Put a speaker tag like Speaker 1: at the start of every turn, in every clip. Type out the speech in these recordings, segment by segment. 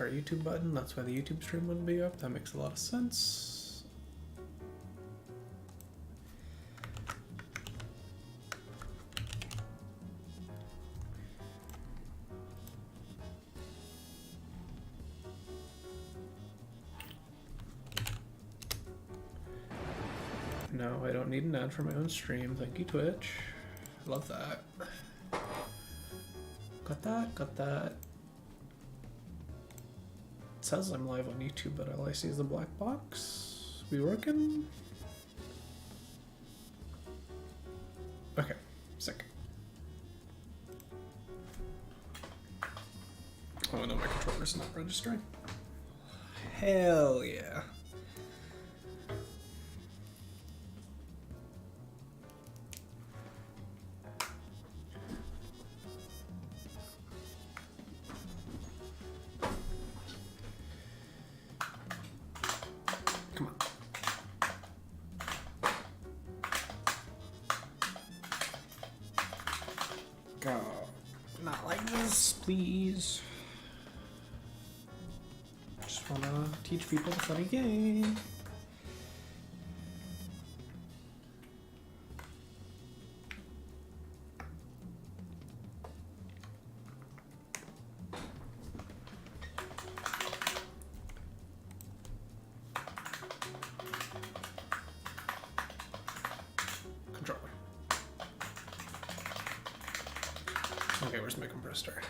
Speaker 1: our YouTube button. That's why the YouTube stream wouldn't be up. That makes a lot of sense. No, I don't need an ad for my own stream. Thank you, Twitch. Love that. Got that, got that. It says I'm live on YouTube, but all I see is the black box. We working? Okay, sick. Oh no, my controller's not registering. Hell yeah. Not like this, please. Just wanna teach people the funny game. Okay, where's my compressor?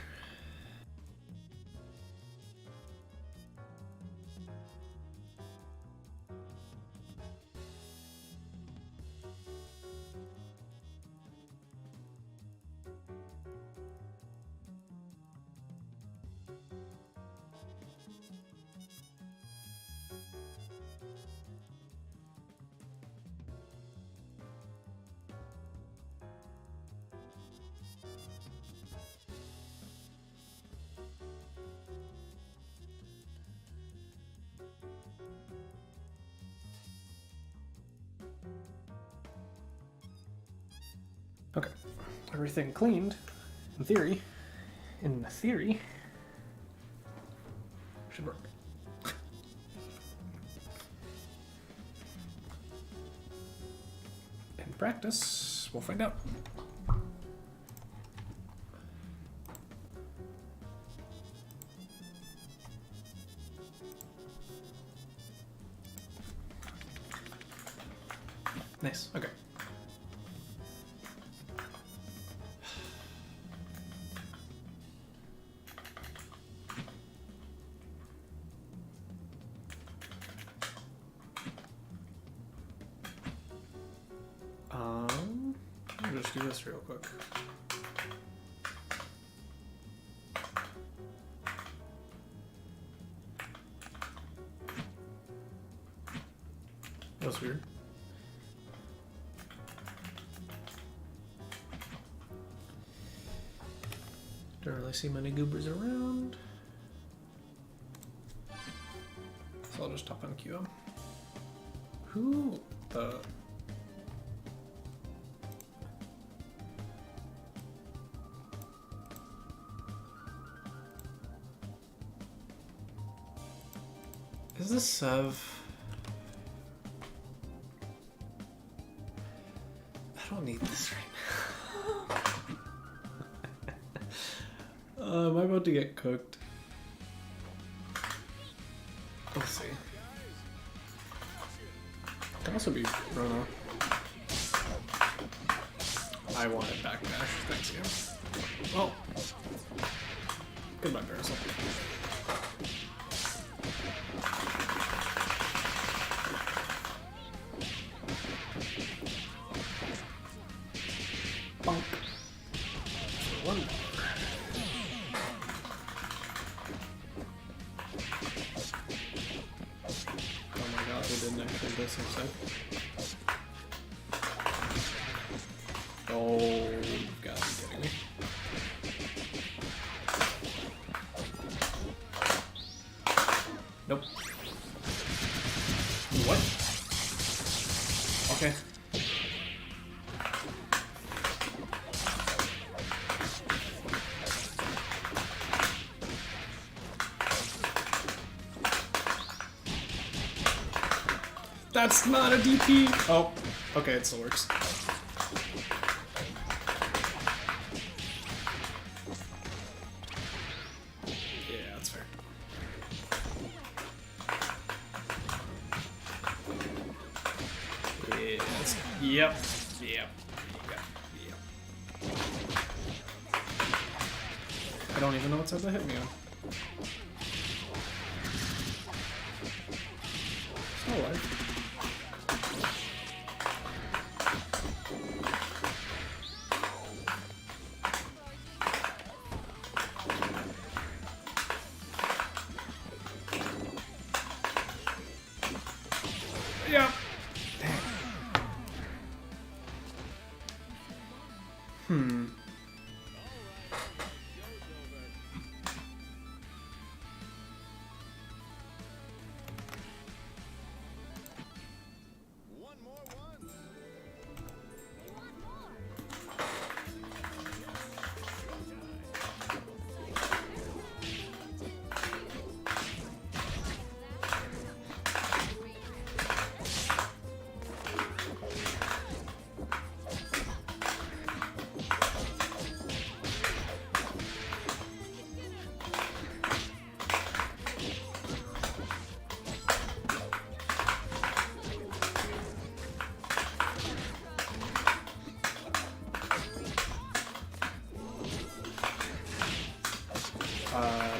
Speaker 1: Okay, everything cleaned, in theory. In theory, should work. In practice, we'll find out. Nice, okay. I'll just do this real quick. That was weird. Don't really see many goobers around. So I'll just hop on QM. Who the... Is this Sev? I don't need this right now. Am I about to get cooked? Let's see. Can also be Rona. I want it back dash. Thanks, you. Oh. Goodbye, Parasol. Bonk. One more. Oh my god, they didn't actually do this instead. Oh, you've got to be kidding me. Nope. What? Okay. That's not a DP. Oh, okay, it still works. Yeah, that's fair. Yeah, yep. I don't even know what type to hit me on. Still alive. Yeah. Hmm.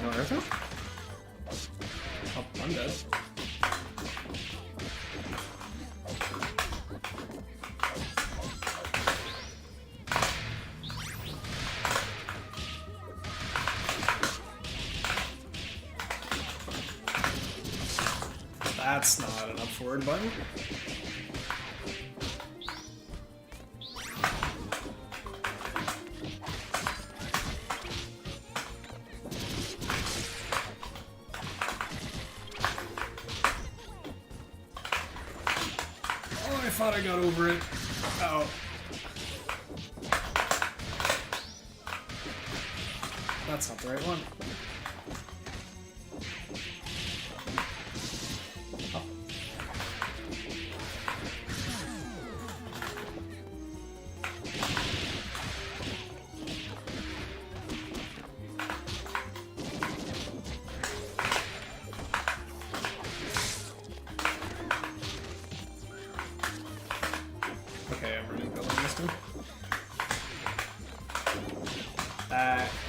Speaker 1: No Eartha? Oh, I'm dead. That's not an up forward button. I thought I got over it. Oh. That's not the right one. Oh. Okay, I'm running building this time.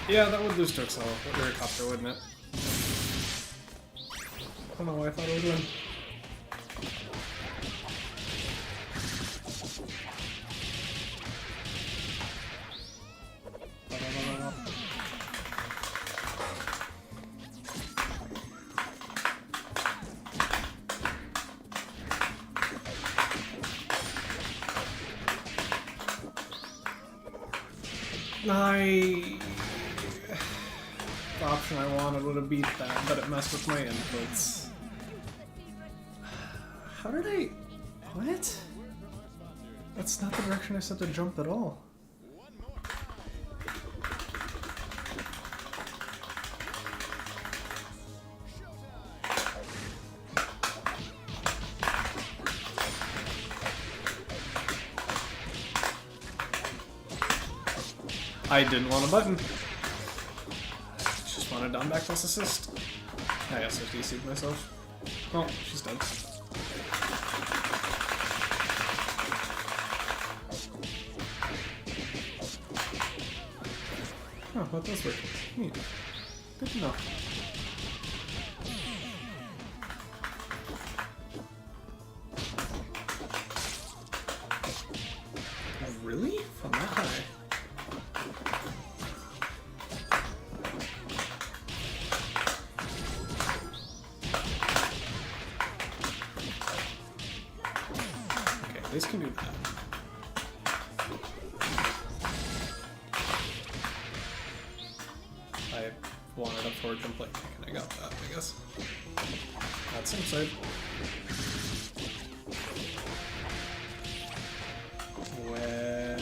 Speaker 1: Yeah, that would lose to Excel, or Copter, wouldn't it? I don't know why I thought it would win. The option I wanted would have beat that, but it messed with my inputs. How did I... What? That's not the direction I said to jump at all. I didn't want a button. Just wanted down back plus assist. I guess I DC'd myself. Oh, she's dead. Oh, that does work. Neat. Good to know. Really? From that high? This can do that. I wanted a forward jump like and I got that, I guess. That's inside. Where...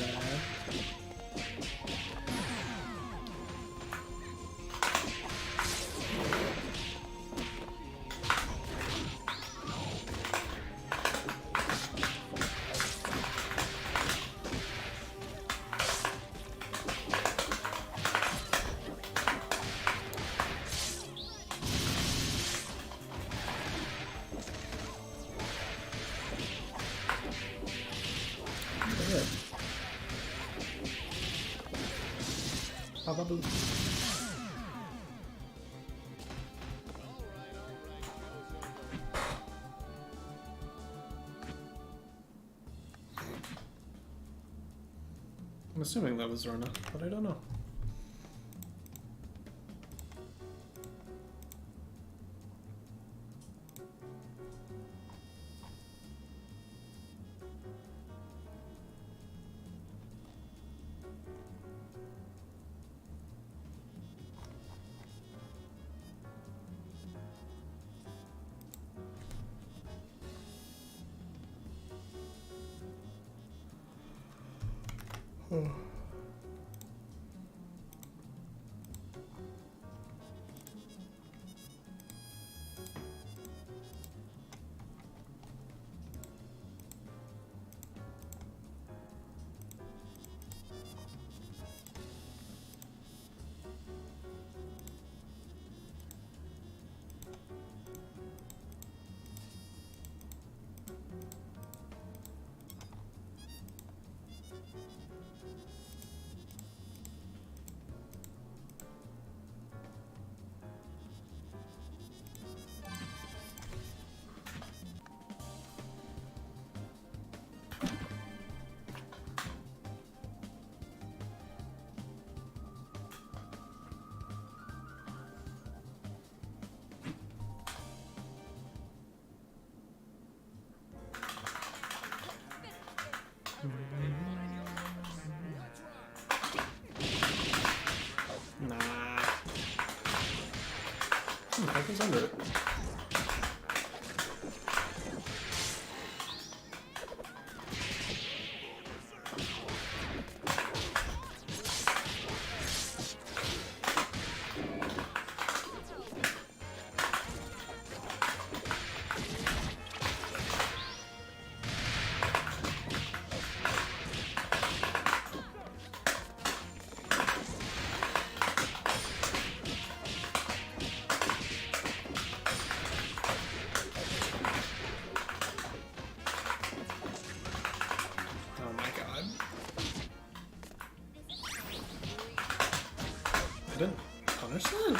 Speaker 1: Ba-ba-boo. I'm assuming that was Zorna, but I don't know. Nah. I was under it. I didn't punish that?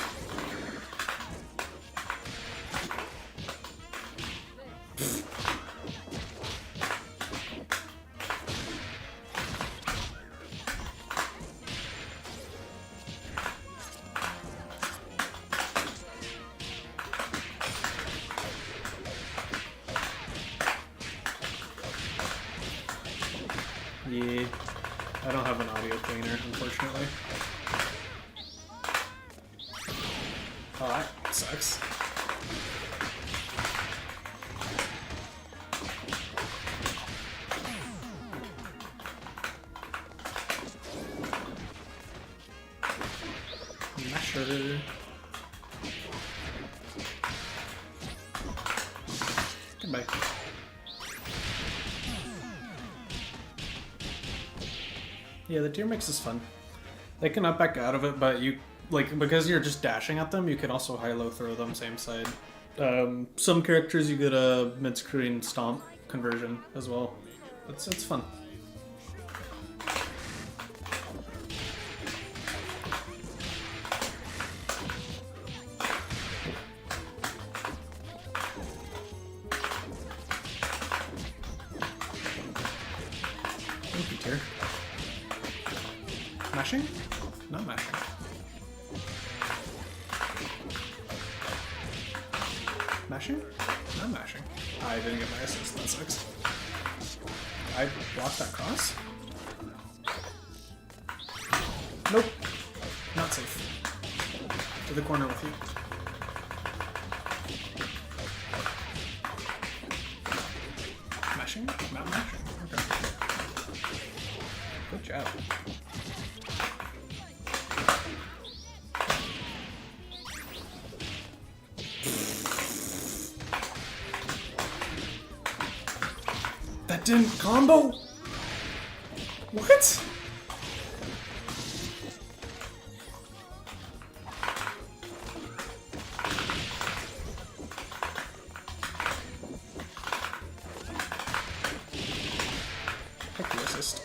Speaker 1: Yeah, I don't have an audio cleaner, unfortunately. Oh, that sucks. Masher. Goodbye. Yeah, the tier mix is fun. They can up back out of it, but you like because you're just dashing at them, you can also high-low throw them same side. Some characters you get a mid-screen stomp conversion as well. It's fun. Thank you, tier. Mashing? Not mashing. Mashing? Not mashing. I didn't get my assist, that sucks. I blocked that cross? Nope. Not safe. To the corner with you. Mashing? Not mashing. Okay. Good job. That didn't combo? What? Heck, the assist.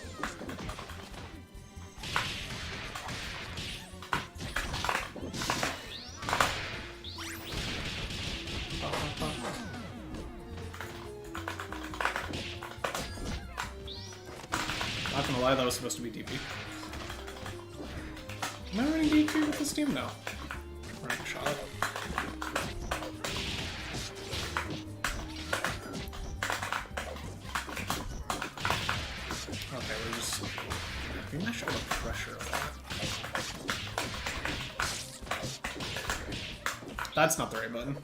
Speaker 1: Not gonna lie, that was supposed to be DP. Am I running DP with this team? No. Running shot. Okay, we're just... We might show the pressure of that. That's not the right button.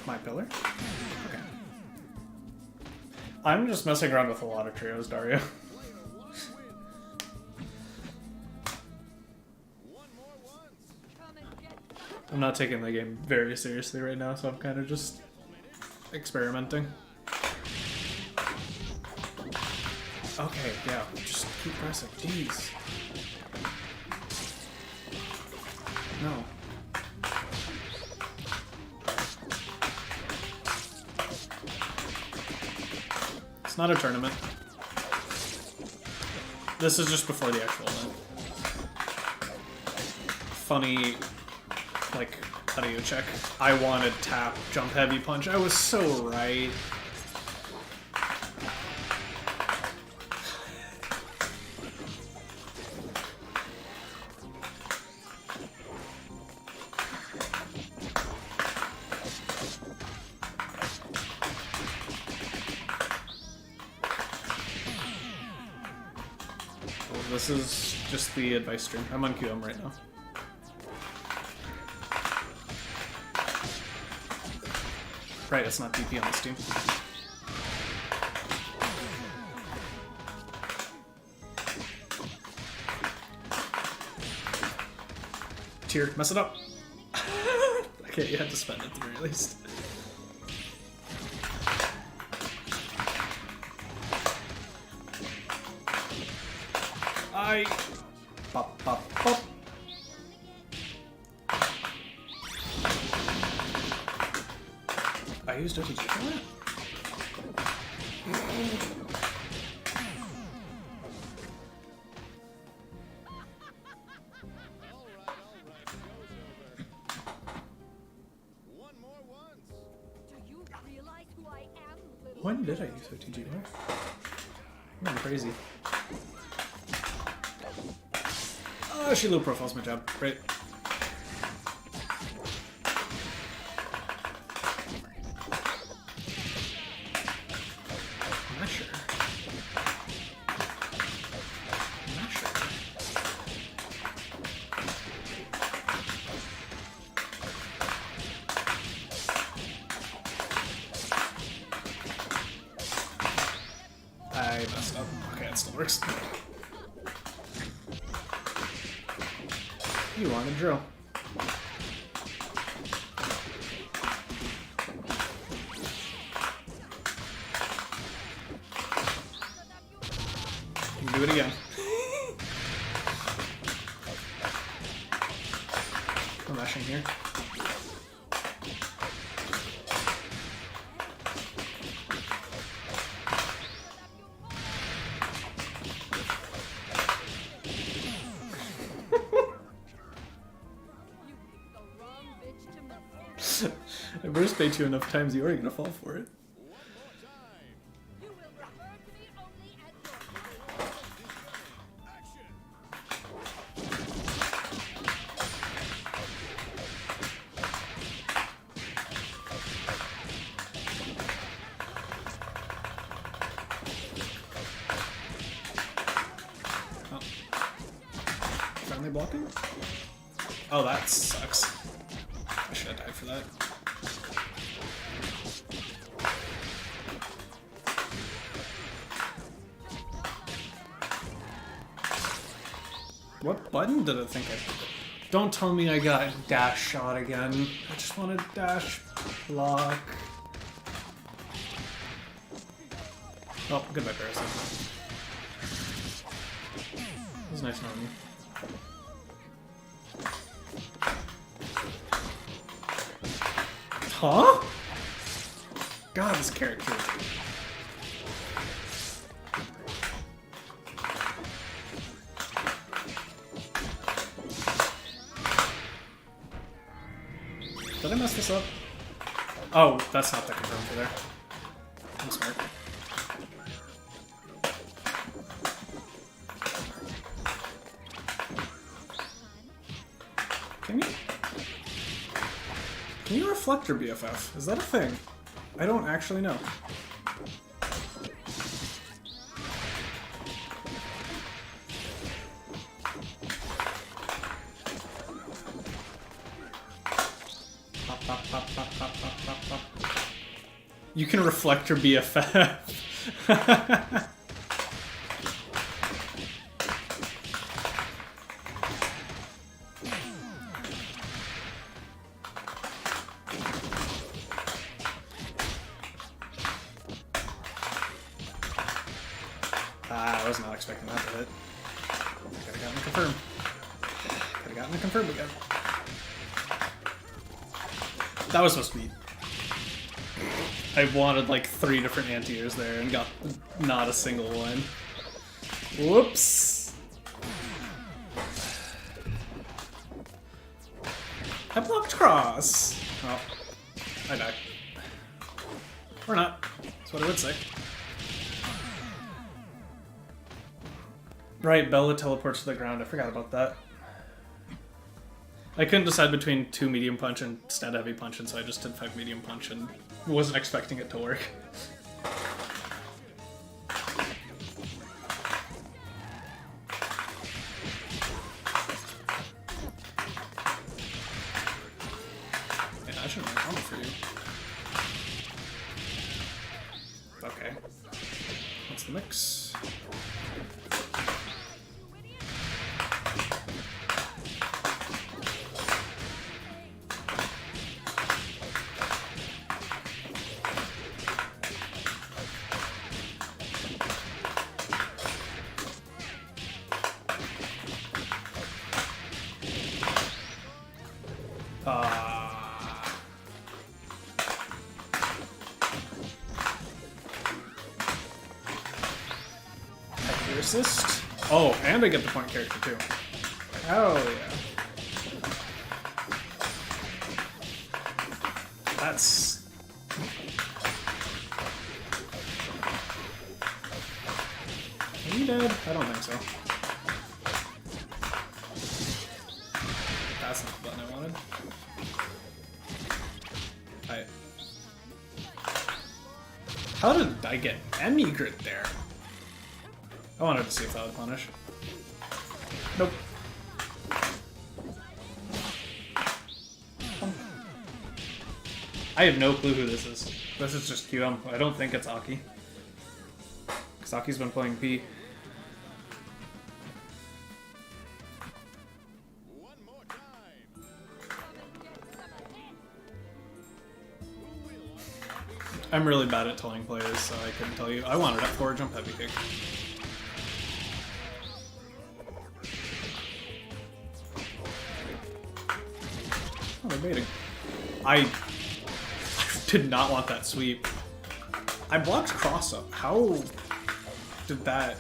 Speaker 1: My pillar? Okay. I'm just messing around with a lot of trios, Dario. I'm not taking the game very seriously right now, so I'm kind of just experimenting. Okay, yeah, just keep pressing. Jeez. No. It's not a tournament. This is just before the actual event. Funny, like, how do you check? I wanted tap, jump, heavy punch. I was so right. This is just the advice stream. I'm on QM right now. Right, it's not DP on this team. Tier, mess it up. Okay, you had to spend it at the very least. Pop, pop, pop. I used OTG for that. When did I use OTG? I'm crazy. Oh, she low profiles my job. Great. I'm not sure. I'm not sure. I messed up. Okay, it still works. You want a drill. You can do it again. I'm mashing here. I burst bait you enough times, you are gonna fall for it. Oh. Finally blocking? Oh, that sucks. I should have died for that. What button did it think I... Don't tell me I got dash shot again. I just wanted dash block. Oh, goodbye, Parasite. It was nice knowing you. Huh? God, this character. Did I mess this up? Oh, that's not the confirm for there. I'm smart. Can you reflect your BFF? Is that a thing? I don't actually know. Pop, pop, pop, pop, pop, pop, pop, pop. You can reflect your BFF. I was not expecting that to hit. Could've gotten a confirm. Could've gotten a confirm again. That was supposed to be... I wanted like 3 different anti-airs there and got not a single one. Whoops! I blocked cross! Oh. I died. Or not. That's what I would say. Right, Bella teleports to the ground. I forgot about that. I couldn't decide between 2 medium punch and stat heavy punch, and so I just did 5 medium punch and wasn't expecting it to work. Yeah, I shouldn't have combo for you. Okay. What's the mix? Assist. Oh, and I get the point character too. Hell yeah. That's... Are you dead? I don't think so. That's not the button I wanted. Alright. How did I get Emigrit there? I wanted to see if that would punish. Nope. I have no clue who this is. This is just QM. I don't think it's Aki. Because Aki's been playing P. I'm really bad at telling players, so I couldn't tell you. I wanted that forward jump heavy kick. Oh, they're baiting. I did not want that sweep. I blocked cross up. How did that...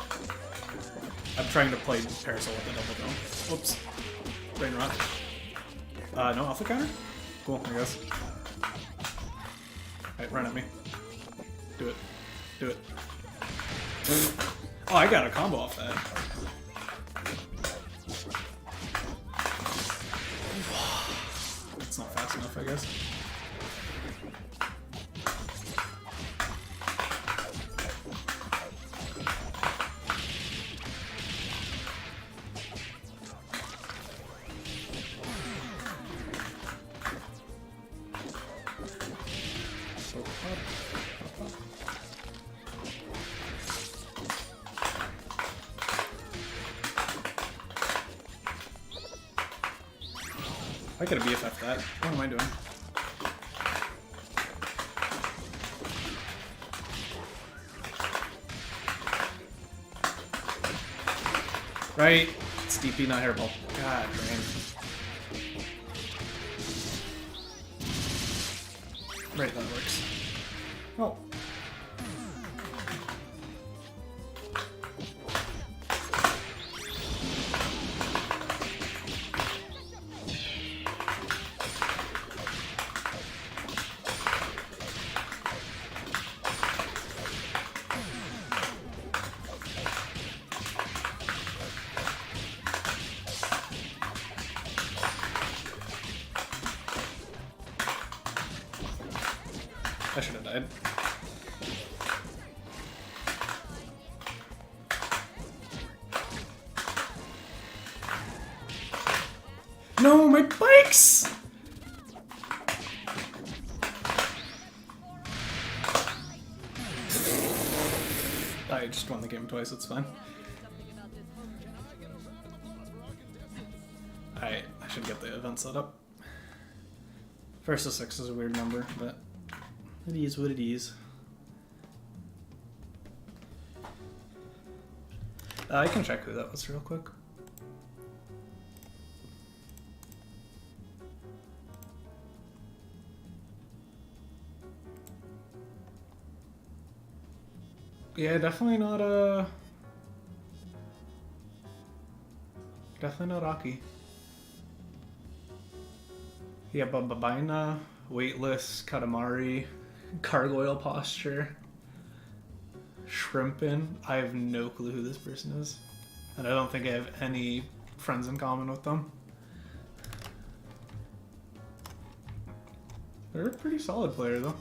Speaker 1: I'm trying to play Parasol with the double dome. Whoops. Rain rot. No alpha counter? Cool, I guess. Alright, run at me. Do it. Do it. Oh, I got a combo off that. It's not fast enough, I guess. I could have BFF that. What am I doing? Right. It's DP, not hairball. God, man. Right, that works. Oh. died. No, my bikes! I just won the game twice, it's fine. I should get the event set up. First to 6 is a weird number, but it is what it is. I can check who that was real quick. Yeah, definitely not definitely not Aki. Yeah, Babaina, Weightless, Katamari, Gargoyle Posture, Shrimpin. I have no clue who this person is. And I don't think I have any friends in common with them. They're a pretty solid player though.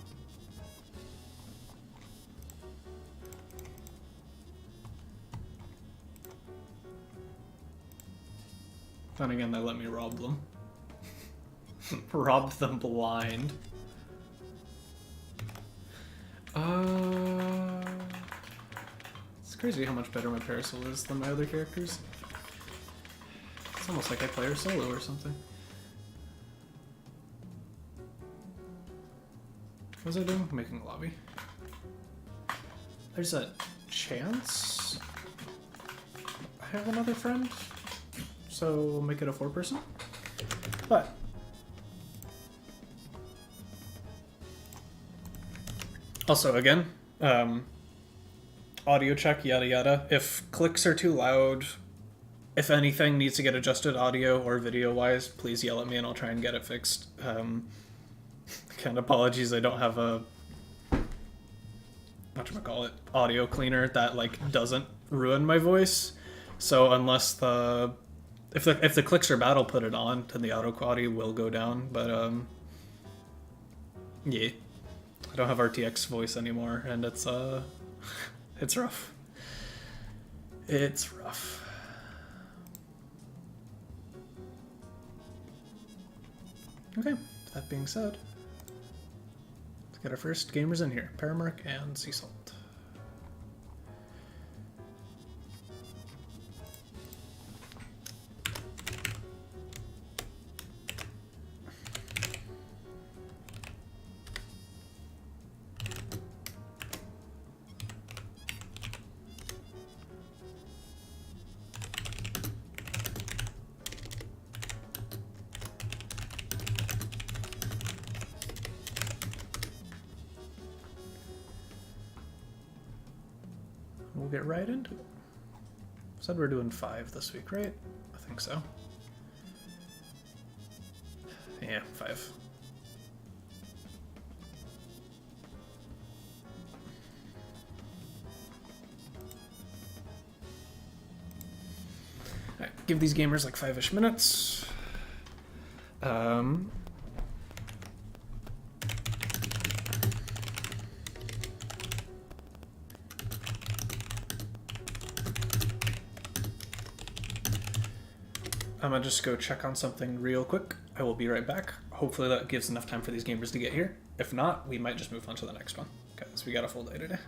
Speaker 1: Then again, they let me rob them. Robbed them blind. It's crazy how much better my Parasol is than my other characters. It's almost like I play her solo or something. What was I doing? Making a lobby. There's a chance I have another friend, so we'll make it a 4-person. But also, again, audio check, yada yada. If clicks are too loud, if anything needs to get adjusted audio or video wise, please yell at me and I'll try and get it fixed. Kind of apologies, I don't have a whatchamacallit, audio cleaner that like doesn't ruin my voice. So unless if the clicks are bad, I'll put it on, then the audio quality will go down. But yeah. I don't have RTX voice anymore, and it's it's rough. It's rough. Okay, that being said, let's get our first gamers in here. Paramark and Sea Salt. We'll get right into it. Said we're doing 5 this week, right? I think so. Yeah, 5. Alright, give these gamers like 5-ish minutes. I'm gonna just go check on something real quick. I will be right back. Hopefully that gives enough time for these gamers to get here. If not, we might just move on to the next one, because we got a full day today.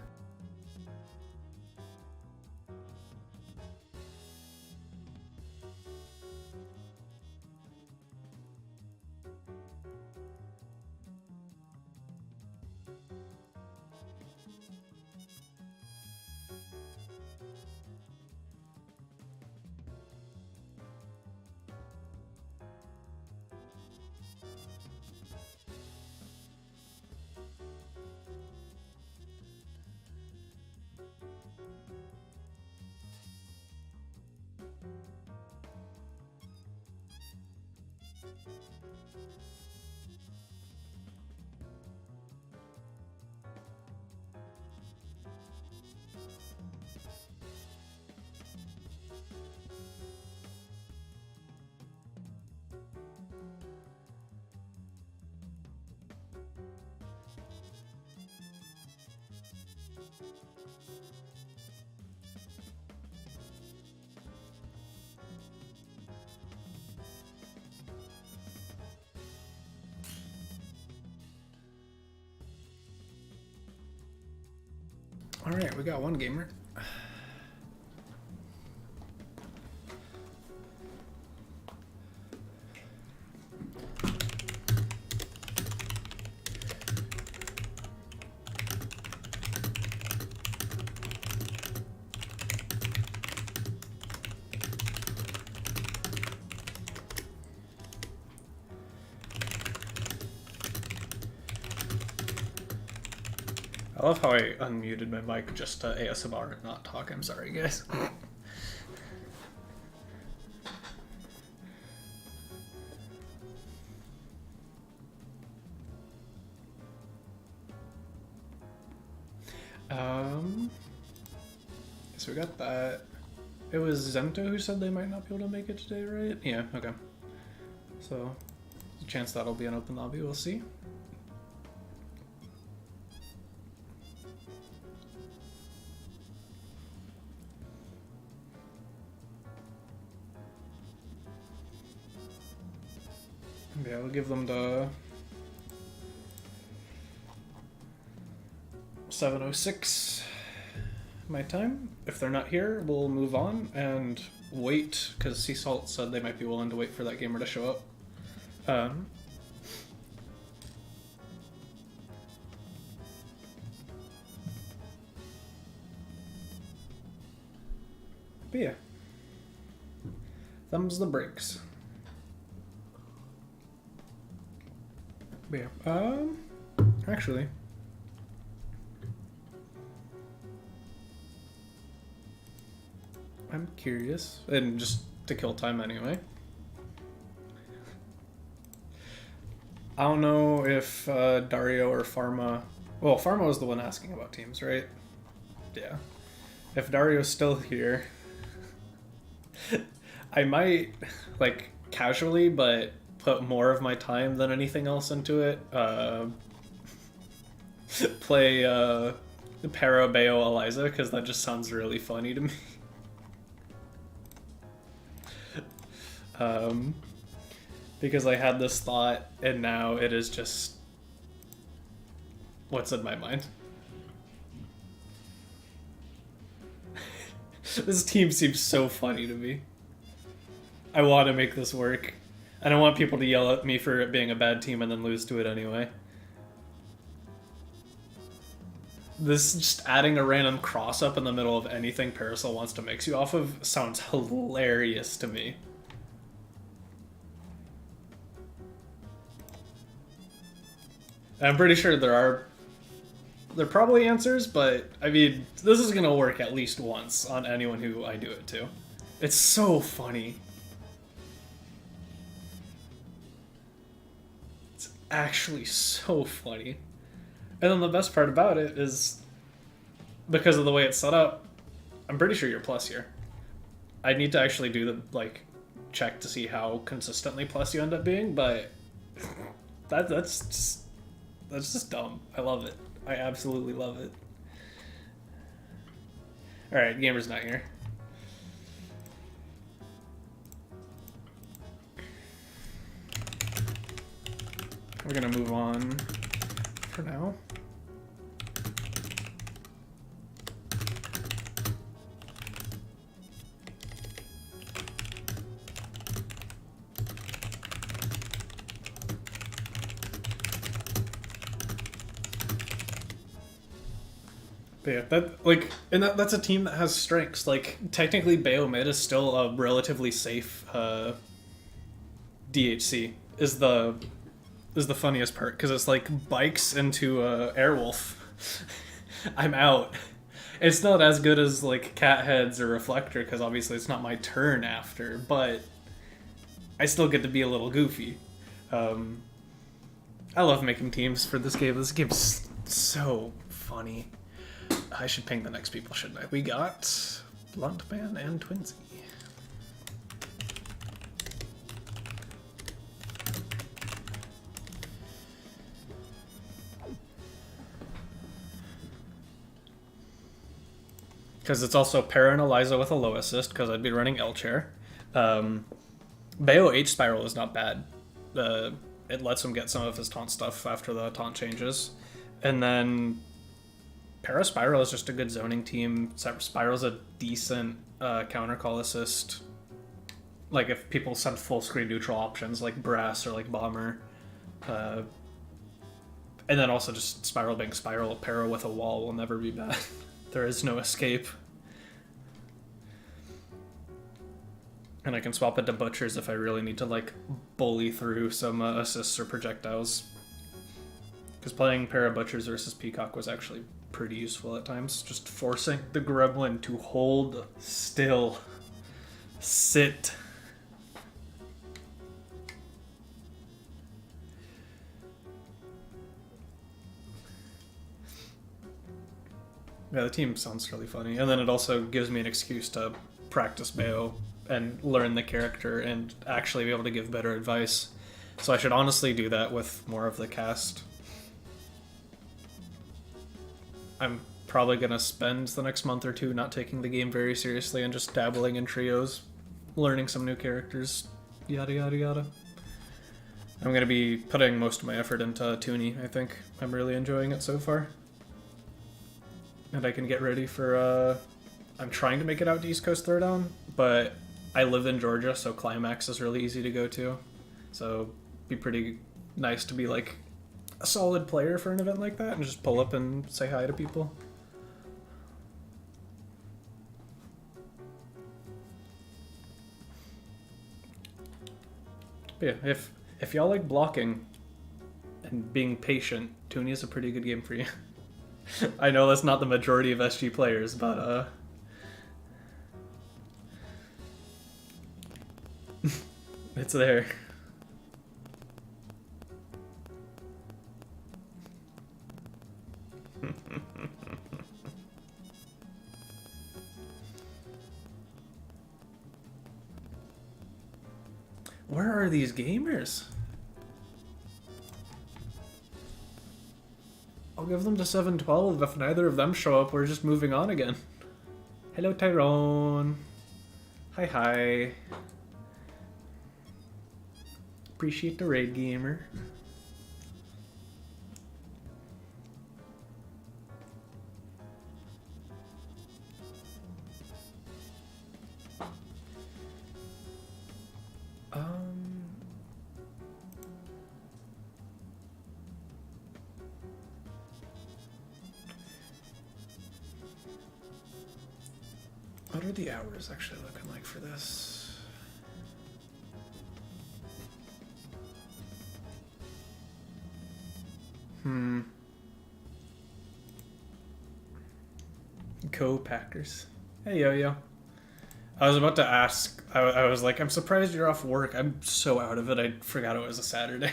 Speaker 1: All right, we got one gamer. I love how I unmuted my mic just to ASMR and not talk. I'm sorry, guys. So we got that. It was Zento who said they might not be able to make it today, right? Yeah, okay. So, there's a chance that'll be an open lobby, we'll see. Yeah, we'll give them the 7:06 my time. If they're not here, we'll move on and wait, because Sea Salt said they might be willing to wait for that gamer to show up. But yeah, thumbs the brakes. But yeah, actually, I'm curious, and just to kill time anyway. I don't know if Dario or Pharma. Well, Pharma was the one asking about teams, right? Yeah. If Dario's still here, I might, like, casually, but put more of my time than anything else into it. Play Para Bayo Eliza, because that just sounds really funny to me. Because I had this thought, and now it is just what's in my mind. This team seems so funny to me. I want to make this work. I don't want people to yell at me for it being a bad team and then lose to it anyway. This just adding a random cross up in the middle of anything Parasol wants to mix you off of sounds hilarious to me. I'm pretty sure there are probably answers, but I mean, this is gonna work at least once on anyone who I do it to. It's so funny. It's actually so funny. And then the best part about it is, because of the way it's set up, I'm pretty sure you're plus here. I need to actually do the, like, check to see how consistently plus you end up being, but that's just dumb. I love it. I absolutely love it. Alright, gamer's not here. We're gonna move on for now. But yeah, that's a team that has strengths. Like, technically Bayo mid is still a relatively safe DHC is the funniest part, because it's like bikes into Airwolf. I'm out. It's not as good as like Cat Heads or Reflector, because obviously it's not my turn after, but I still get to be a little goofy. I love making teams for this game. This game's so funny. I should ping the next people, shouldn't I? We got Bluntman and Twinsy. because it's also Para and Eliza with a low assist, because I'd be running L chair. Bayo H Spiral is not bad. It lets him get some of his taunt stuff after the taunt changes. And then Para Spiral is just a good zoning team. Spiral's a decent counter call assist. Like if people send full screen neutral options like Brass or like Bomber. And then also just Spiral being Spiral, Para with a wall will never be bad. There is no escape. And I can swap it to Butchers if I really need to like bully through some assists or projectiles. Because playing Para Butchers versus Peacock was actually pretty useful at times. Just forcing the Gremlin to hold still. Sit. Yeah, the team sounds really funny. And then it also gives me an excuse to practice Bayo and learn the character and actually be able to give better advice. So I should honestly do that with more of the cast. I'm probably going to spend the next month or two not taking the game very seriously and just dabbling in trios, learning some new characters, yada yada yada. I'm going to be putting most of my effort into Toonie, I think. I'm really enjoying it so far. And I can get ready for, I'm trying to make it out to East Coast Throwdown, but I live in Georgia, so Climax is really easy to go to. So it'd be pretty nice to be like a solid player for an event like that and just pull up and say hi to people. But yeah, if y'all like blocking and being patient, Toonie is a pretty good game for you. I know that's not the majority of SG players, but it's there. Where are these gamers? I'll give them to 712. If neither of them show up, we're just moving on again. Hello, Tyrone. Hi, hi. Appreciate the raid, gamer. What are the hours actually looking like for this? Go Packers. Hey, yo-yo. I was about to ask, I was like, I'm surprised you're off work. I'm so out of it, I forgot it was a Saturday.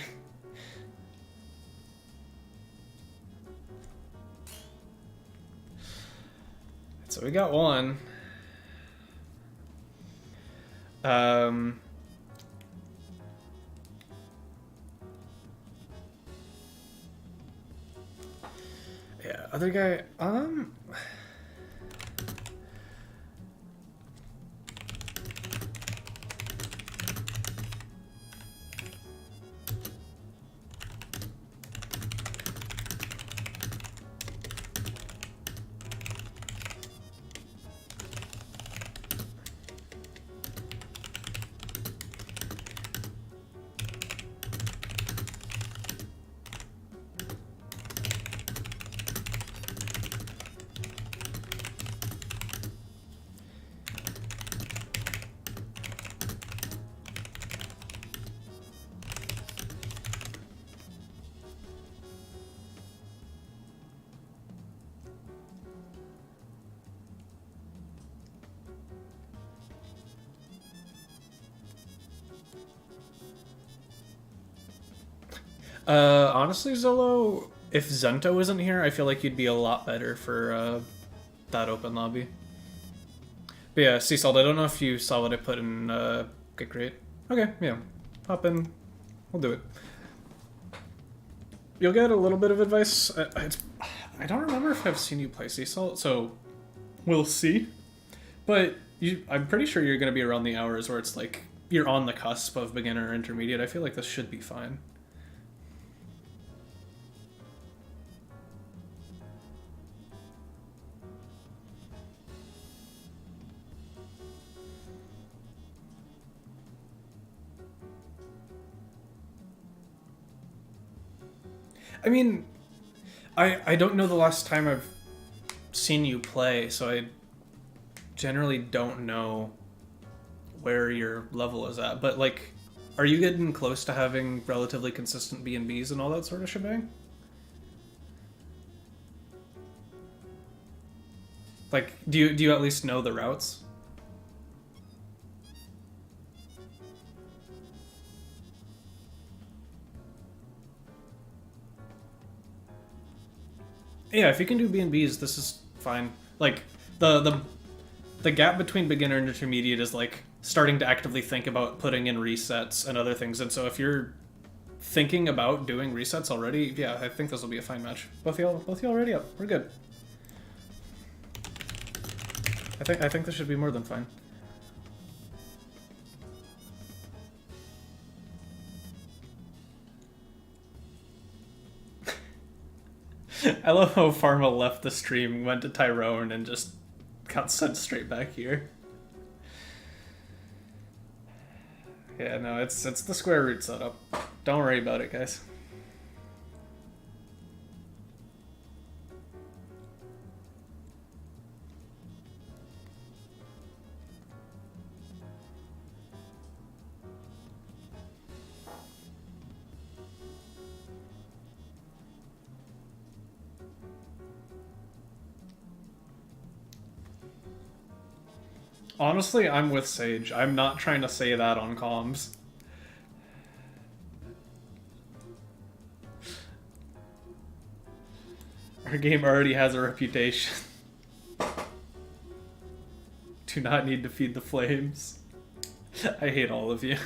Speaker 1: So we got one. Yeah, other guy, honestly, Zolo, if Zento isn't here, I feel like you'd be a lot better for that open lobby. But yeah, Seasalt, I don't know if you saw what I put in Get Gr8. Okay, yeah. Hop in. We'll do it. You'll get a little bit of advice. I don't remember if I've seen you play Seasalt, so we'll see. But I'm pretty sure you're going to be around the hours where it's like you're on the cusp of beginner or intermediate. I feel like this should be fine. I mean, I don't know the last time I've seen you play, so I generally don't know where your level is at. But, like, are you getting close to having relatively consistent B&Bs and all that sort of shebang? Like, do you at least know the routes? Yeah, if you can do B&Bs, this is fine. Like, the gap between beginner and intermediate is, like, starting to actively think about putting in resets and other things. And so if you're thinking about doing resets already, yeah, I think this will be a fine match. Both y'all already up. We're good. I think this should be more than fine. I love how Pharma left the stream, went to Tyrone, and just got sent straight back here. Yeah, no, it's the square root setup. Don't worry about it, guys. Honestly, I'm with Sage. I'm not trying to say that on comms. Our game already has a reputation. Do not need to feed the flames. I hate all of you.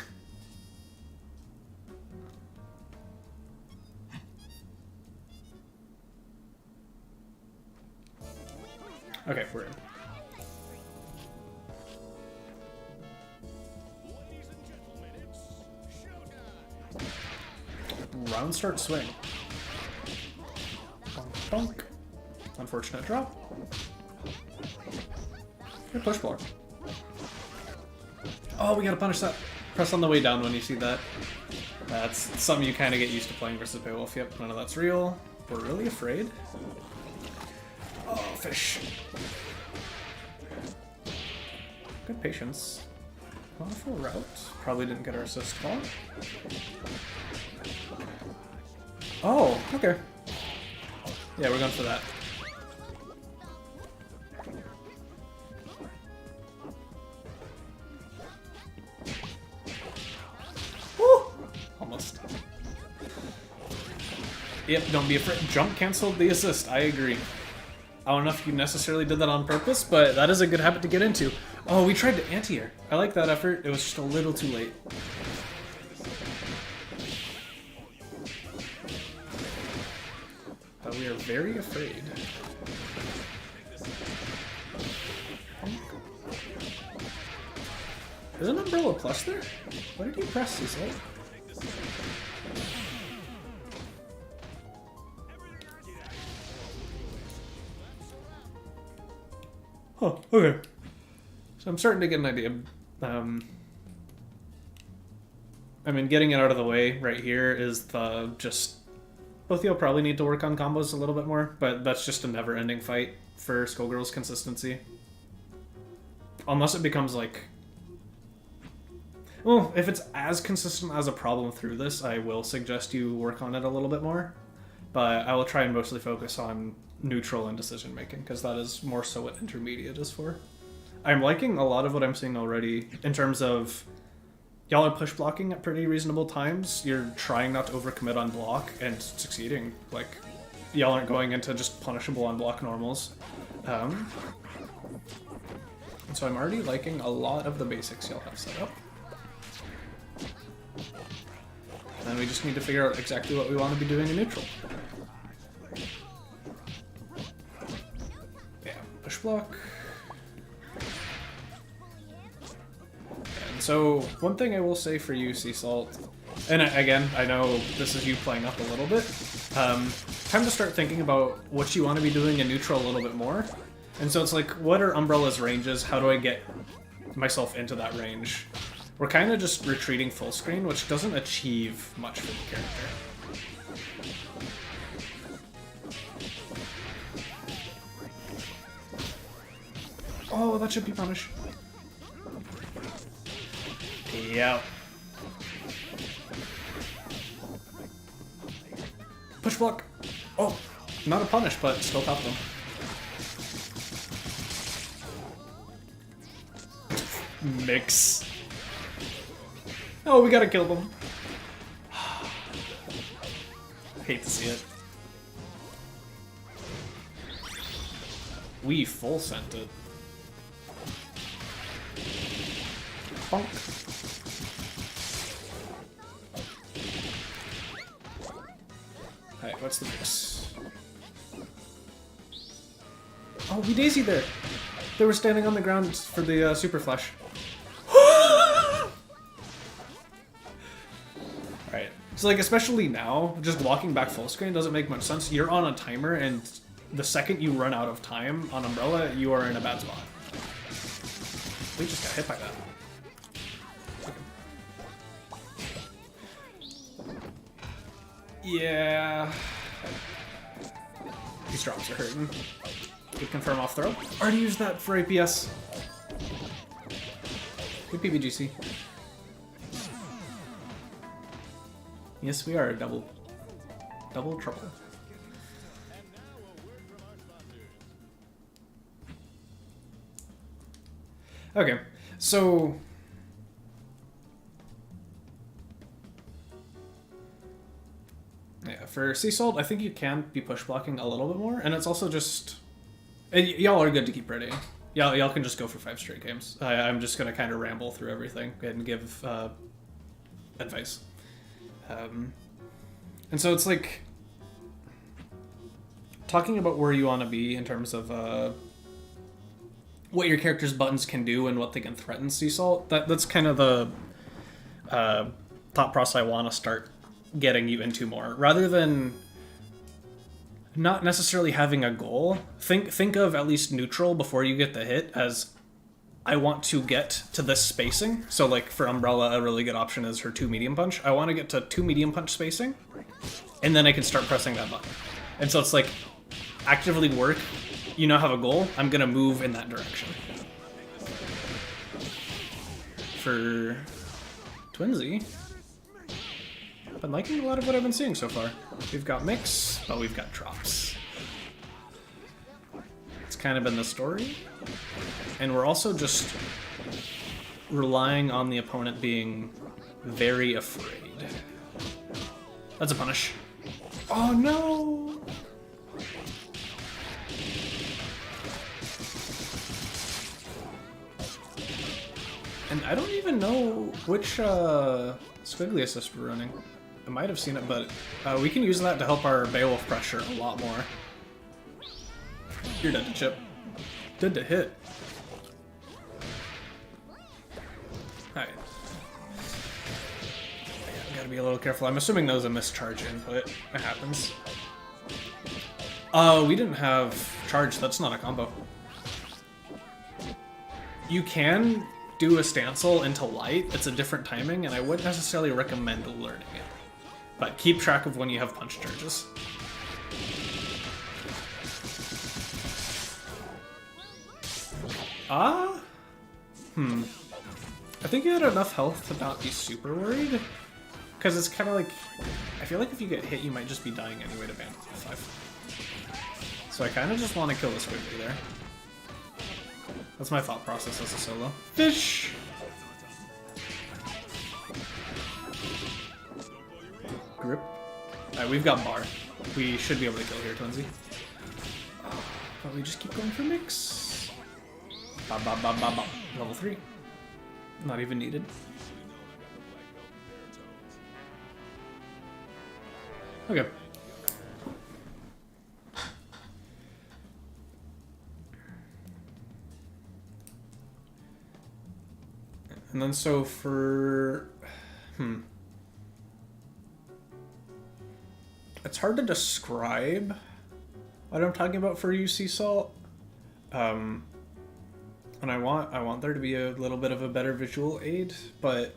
Speaker 1: Okay, we're in. Round start swing. Bonk, bonk. Unfortunate drop. Good push block. Oh, we gotta punish that. Press on the way down when you see that. That's something you kind of get used to playing versus Beowulf. Yep, none of that's real. We're really afraid. Oh, fish. Good patience. Wonderful route. Probably didn't get our assist call. Oh, okay. Yeah, we're going for that. Woo! Almost. Yep, don't be afraid. Jump canceled the assist. I agree. I don't know if you necessarily did that on purpose, but that is a good habit to get into. Oh, we tried to anti-air. I like that effort. It was just a little too late. We are very afraid. Is an umbrella plus there? What did you press, Cecil? Oh, okay. So I'm starting to get an idea. I mean, getting it out of the way right here is the just... Both of you will probably need to work on combos a little bit more, but that's just a never-ending fight for Skullgirls consistency. Unless it becomes like... Well, if it's as consistent as a problem through this, I will suggest you work on it a little bit more. But I will try and mostly focus on neutral and decision-making, because that is more so what intermediate is for. I'm liking a lot of what I'm seeing already in terms of... Y'all are push blocking at pretty reasonable times. You're trying not to overcommit on block and succeeding. Like, y'all aren't going into just punishable on block normals. And so I'm already liking a lot of the basics y'all have set up. And we just need to figure out exactly what we want to be doing in neutral. Yeah, push block. So one thing I will say for you, Sea Salt, and again, I know this is you playing up a little bit, time to start thinking about what you want to be doing in neutral a little bit more. And so it's like, what are Umbrella's ranges? How do I get myself into that range? We're kind of just retreating full screen, which doesn't achieve much for the character. Oh, that should be punish. Yep. Push block. Oh, not a punish, but still top them. Mix. Oh, we gotta kill them. Hate to see it. We full sent it. Bonk. Alright, what's the mix? Oh, we daisied there! They were standing on the ground for the super flash. Alright, so like especially now, just walking back full screen doesn't make much sense. You're on a timer and the second you run out of time on Umbrella, you are in a bad spot. We just got hit by that. Yeah. These drops are hurting. Good confirm off throw. Already used that for APS. Good PBGC. Yes, we are double trouble. Okay, so yeah, for Sea Salt, I think you can be push blocking a little bit more, and it's also just y'all are good to keep ready. Y'all can just go for 5 straight games. I'm just gonna kind of ramble through everything and give advice. And so it's like talking about where you want to be in terms of what your character's buttons can do and what they can threaten Sea Salt. That's kind of the thought process I want to start getting you into more, rather than not necessarily having a goal. Think of at least neutral before you get the hit as, I want to get to this spacing. So like for Umbrella, a really good option is her 2 medium punch. I want to get to 2 medium punch spacing, and then I can start pressing that button. And so it's like, actively work. You now have a goal. I'm gonna move in that direction. For Twinsy, I've been liking a lot of what I've been seeing so far. We've got mix, but we've got drops. It's kind of been the story. And we're also just relying on the opponent being very afraid. That's a punish. Oh no! And I don't even know which squiggly assist we're running. I might have seen it, but we can use that to help our Beowulf pressure a lot more. You're dead to chip. Dead to hit. Alright. Gotta be a little careful. I'm assuming that was a mischarge input. It happens. We didn't have charge. That's not a combo. You can do a stancel into light. It's a different timing, and I wouldn't necessarily recommend learning it. But keep track of when you have punch charges. I think you had enough health to not be super worried. Because it's kind of like, I feel like if you get hit, you might just be dying anyway to Bandit 5. So I kind of just want to kill this quickly there. That's my thought process as a solo. Fish! Grip. Alright, we've got bar. We should be able to kill here, Twinsy. But we just keep going for mix. Ba ba ba ba ba. Level 3. Not even needed. Okay. And then so for... It's hard to describe what I'm talking about for UC Salt. And I want there to be a little bit of a better visual aid, but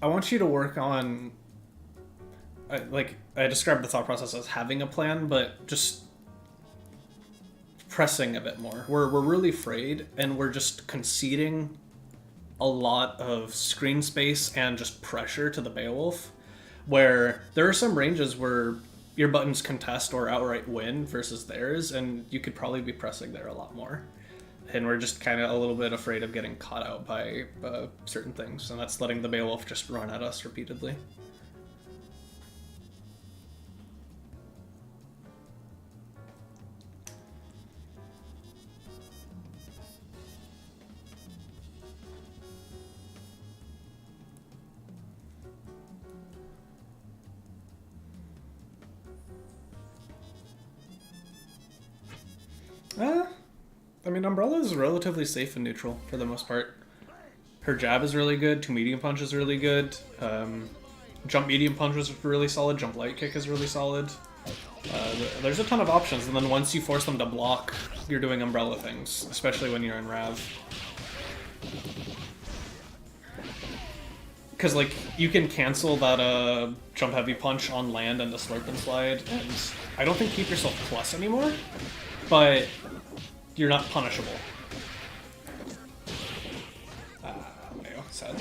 Speaker 1: I want you to work on, like, I described the thought process as having a plan, but just pressing a bit more. We're really afraid, and we're just conceding a lot of screen space and just pressure to the Beowulf, where there are some ranges where your buttons contest or outright win versus theirs, and you could probably be pressing there a lot more. And we're just kind of a little bit afraid of getting caught out by certain things, and that's letting the Beowulf just run at us repeatedly. I mean, Umbrella is relatively safe and neutral for the most part. Her jab is really good, 2 medium punch is really good, jump medium punch is really solid, jump light kick is really solid. There's a ton of options, and then once you force them to block, you're doing Umbrella things, especially when you're in Rav. Because, like, you can cancel that jump heavy punch on land and the slurp and slide, and I don't think keep yourself plus anymore, but you're not punishable. Sad.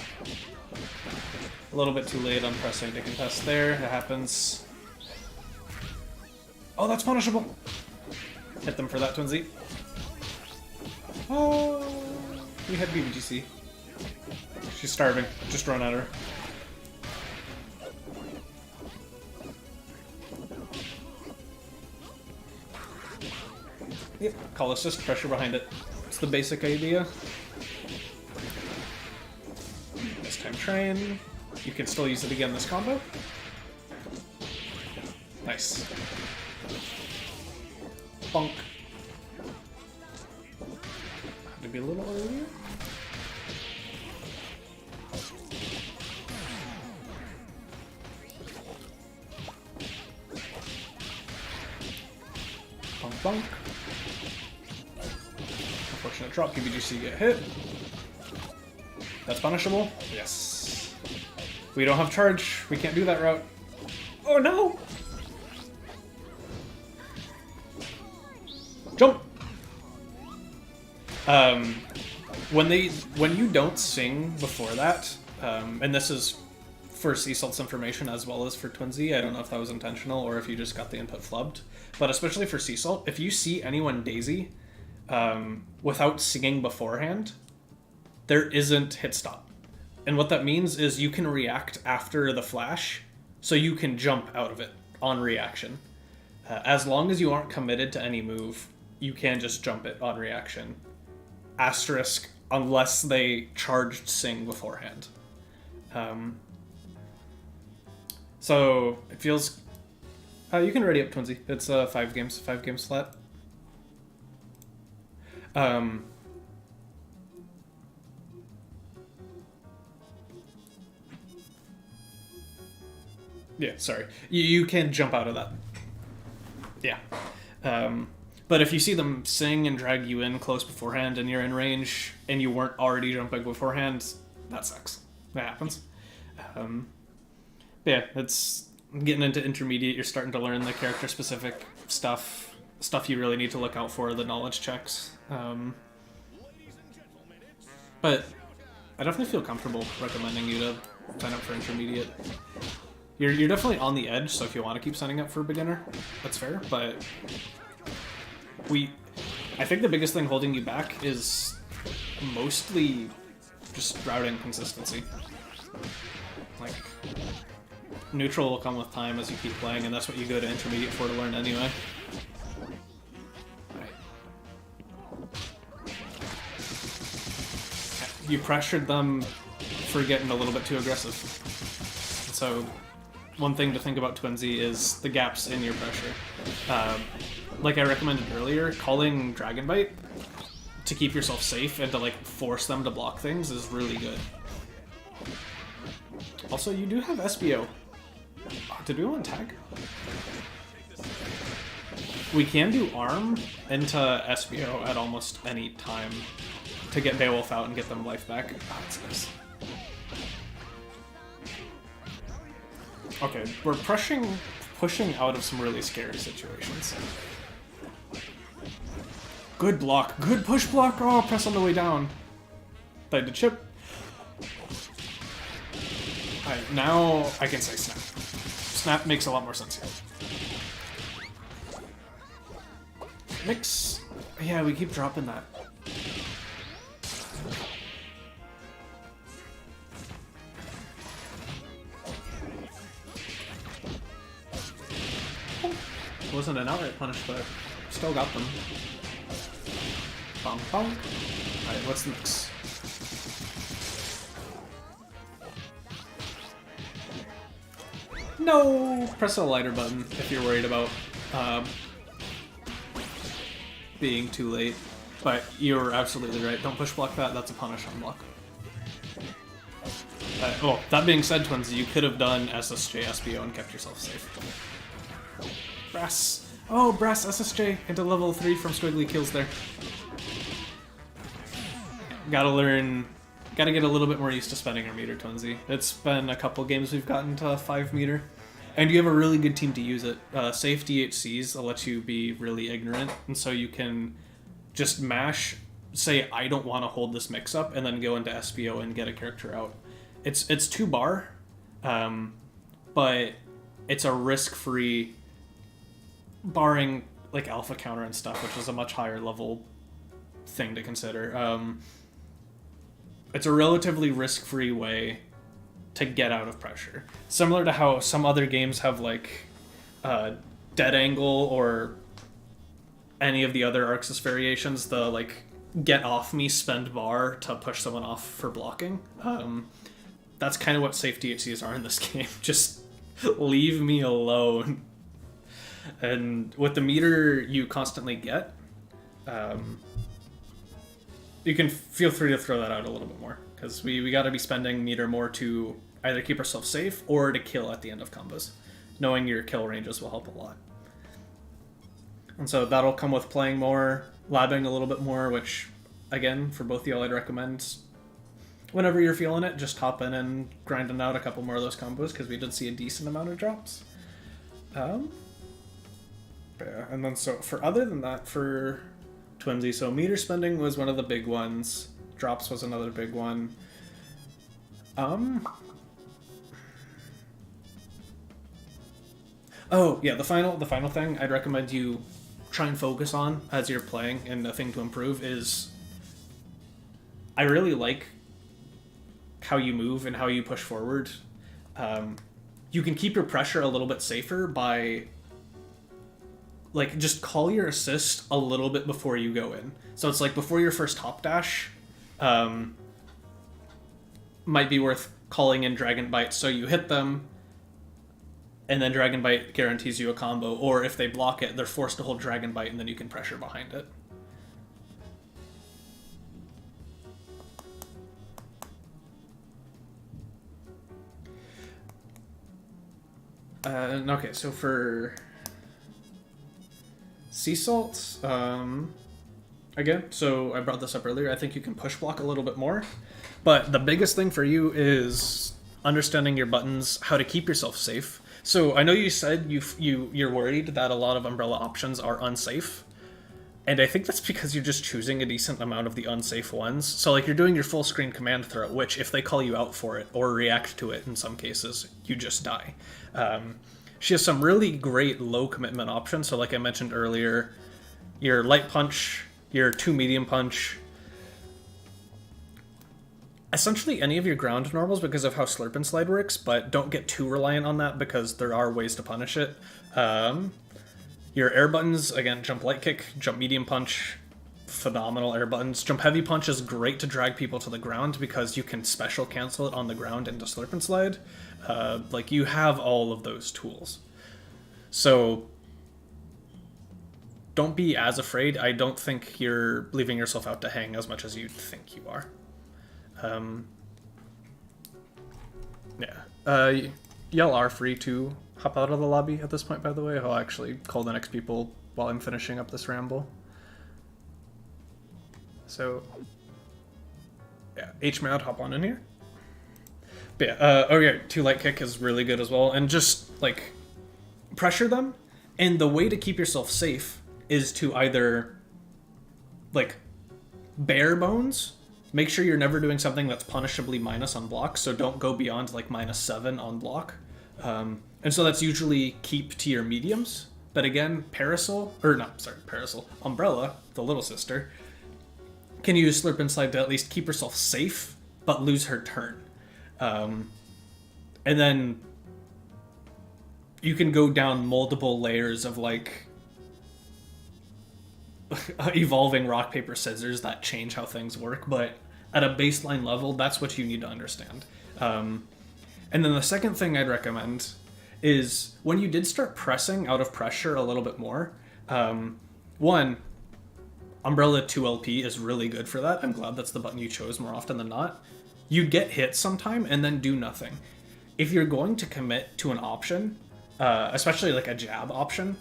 Speaker 1: A little bit too late on pressing to contest there. It happens. Oh, that's punishable. Hit them for that, Twinsy. Oh, we had BBGC. She's starving. Just run at her. Yep, call assist, pressure behind it. It's the basic idea. This time train. You can still use it again this combo. Nice. Bonk. Had to be a little earlier. Bonk bonk. Unfortunate drop, PBGC get hit. That's punishable? Yes. We don't have charge. We can't do that route. Oh no! Jump! When you don't sing before that, and this is for Sea Salt's information as well as for Twinsy, I don't know if that was intentional or if you just got the input flubbed, but especially for Sea Salt, if you see anyone daisy without singing beforehand, there isn't hit stop. And what that means is you can react after the flash, so you can jump out of it on reaction. As long as you aren't committed to any move, you can just jump it on reaction. Asterisk, unless they charged sing beforehand. So it feels... you can ready up Twinsy. It's 5 games flat. Yeah, sorry. You can jump out of that. Yeah. But if you see them sing and drag you in close beforehand and you're in range and you weren't already jumping beforehand, that sucks. That happens. Yeah, it's getting into intermediate. You're starting to learn the character-specific stuff you really need to look out for, the knowledge checks. But I definitely feel comfortable recommending you to sign up for intermediate. You're definitely on the edge, so if you want to keep signing up for beginner, that's fair, but I think the biggest thing holding you back is mostly just routing consistency. Like, neutral will come with time as you keep playing, and that's what you go to intermediate for to learn anyway. You pressured them for getting a little bit too aggressive. So one thing to think about Twinsy is the gaps in your pressure. like I recommended earlier, calling Dragon Bite to keep yourself safe and to like force them to block things is really good. Also, you do have SBO. Oh, did we want tag? We can do arm into SBO at almost any time to get Beowulf out and get them life back. Oh, that's nice. Okay, we're pushing out of some really scary situations. Good block. Good push block. Oh, press on the way down. Died to chip. Alright, now I can say snap. Snap makes a lot more sense here. Mix. Yeah, we keep dropping that. Wasn't an outright punish, but still got them. Bonk, bonk. Alright, what's the mix? No! Press the lighter button if you're worried about being too late. But you're absolutely right. Don't push block that. That's a punish on block. Oh, that being said, Twinsy, you could have done SSJ SBO and kept yourself safe. Brass. Oh, Brass SSJ into level 3 from Squiggly kills there. Gotta get a little bit more used to spending our meter, Twinsy. It's been a couple games we've gotten to 5 meter. And you have a really good team to use it. Safe DHCs will let you be really ignorant, and so you can just mash, say, I don't want to hold this mix-up, and then go into SBO and get a character out. It's 2 bar, but it's a risk-free, barring like alpha counter and stuff, which is a much higher level thing to consider. It's a relatively risk-free way to get out of pressure. Similar to how some other games have like dead angle or any of the other Arxis variations, the like get off me, spend bar to push someone off for blocking. That's kind of what safe DHCs are in this game. Just leave me alone. And with the meter you constantly get, you can feel free to throw that out a little bit more, because we got to be spending meter more to either keep ourselves safe or to kill at the end of combos. Knowing your kill ranges will help a lot. And so that'll come with playing more, labbing a little bit more, which, again, for both of y'all, I'd recommend whenever you're feeling it, just hop in and grinding out a couple more of those combos, because we did see a decent amount of drops. Yeah, and then so for other than that, for Twinsy, so meter spending was one of the big ones. Drops was another big one. Oh yeah, the final thing I'd recommend you try and focus on as you're playing, and the thing to improve is, I really like how you move and how you push forward. You can keep your pressure a little bit safer by like just call your assist a little bit before you go in. So it's like before your first hop dash, might be worth calling in Dragon Bite so you hit them, and then Dragon Bite guarantees you a combo, or if they block it, they're forced to hold Dragon Bite and then you can pressure behind it. Okay, so for Sea Salt, again, so I brought this up earlier, I think you can push block a little bit more, but the biggest thing for you is understanding your buttons, how to keep yourself safe. So I know you said you're worried that a lot of umbrella options are unsafe, and I think that's because you're just choosing a decent amount of the unsafe ones. So like you're doing your full screen command throw, which if they call you out for it or react to it in some cases, you just die. She has some really great low commitment options. So like I mentioned earlier, your light punch, your 2 medium punch, essentially any of your ground normals because of how Slurp and Slide works, but don't get too reliant on that because there are ways to punish it. Your air buttons, again, jump light kick, jump medium punch, phenomenal air buttons. Jump heavy punch is great to drag people to the ground because you can special cancel it on the ground into Slurp and Slide. Like you have all of those tools. So don't be as afraid. I don't think you're leaving yourself out to hang as much as you think you are. Yeah. Y'all are free to hop out of the lobby at this point, by the way. I'll actually call the next people while I'm finishing up this ramble. So, yeah, HMAD, hop on in here. But yeah, oh yeah, 2 light kick is really good as well. And just, like, pressure them. And the way to keep yourself safe is to either, like, bare bones, make sure you're never doing something that's punishably minus on block, so don't go beyond, like, -7 on block. And so that's usually keep to your mediums. But again, Umbrella, the little sister, can use Slurp and Slide to at least keep herself safe, but lose her turn. And then you can go down multiple layers of, like, evolving rock, paper, scissors that change how things work, but at a baseline level, that's what you need to understand. And then the second thing I'd recommend is when you did start pressing out of pressure a little bit more, one, Umbrella 2LP is really good for that. I'm glad that's the button you chose more often than not. You get hit sometime and then do nothing. If you're going to commit to an option, especially like a jab option,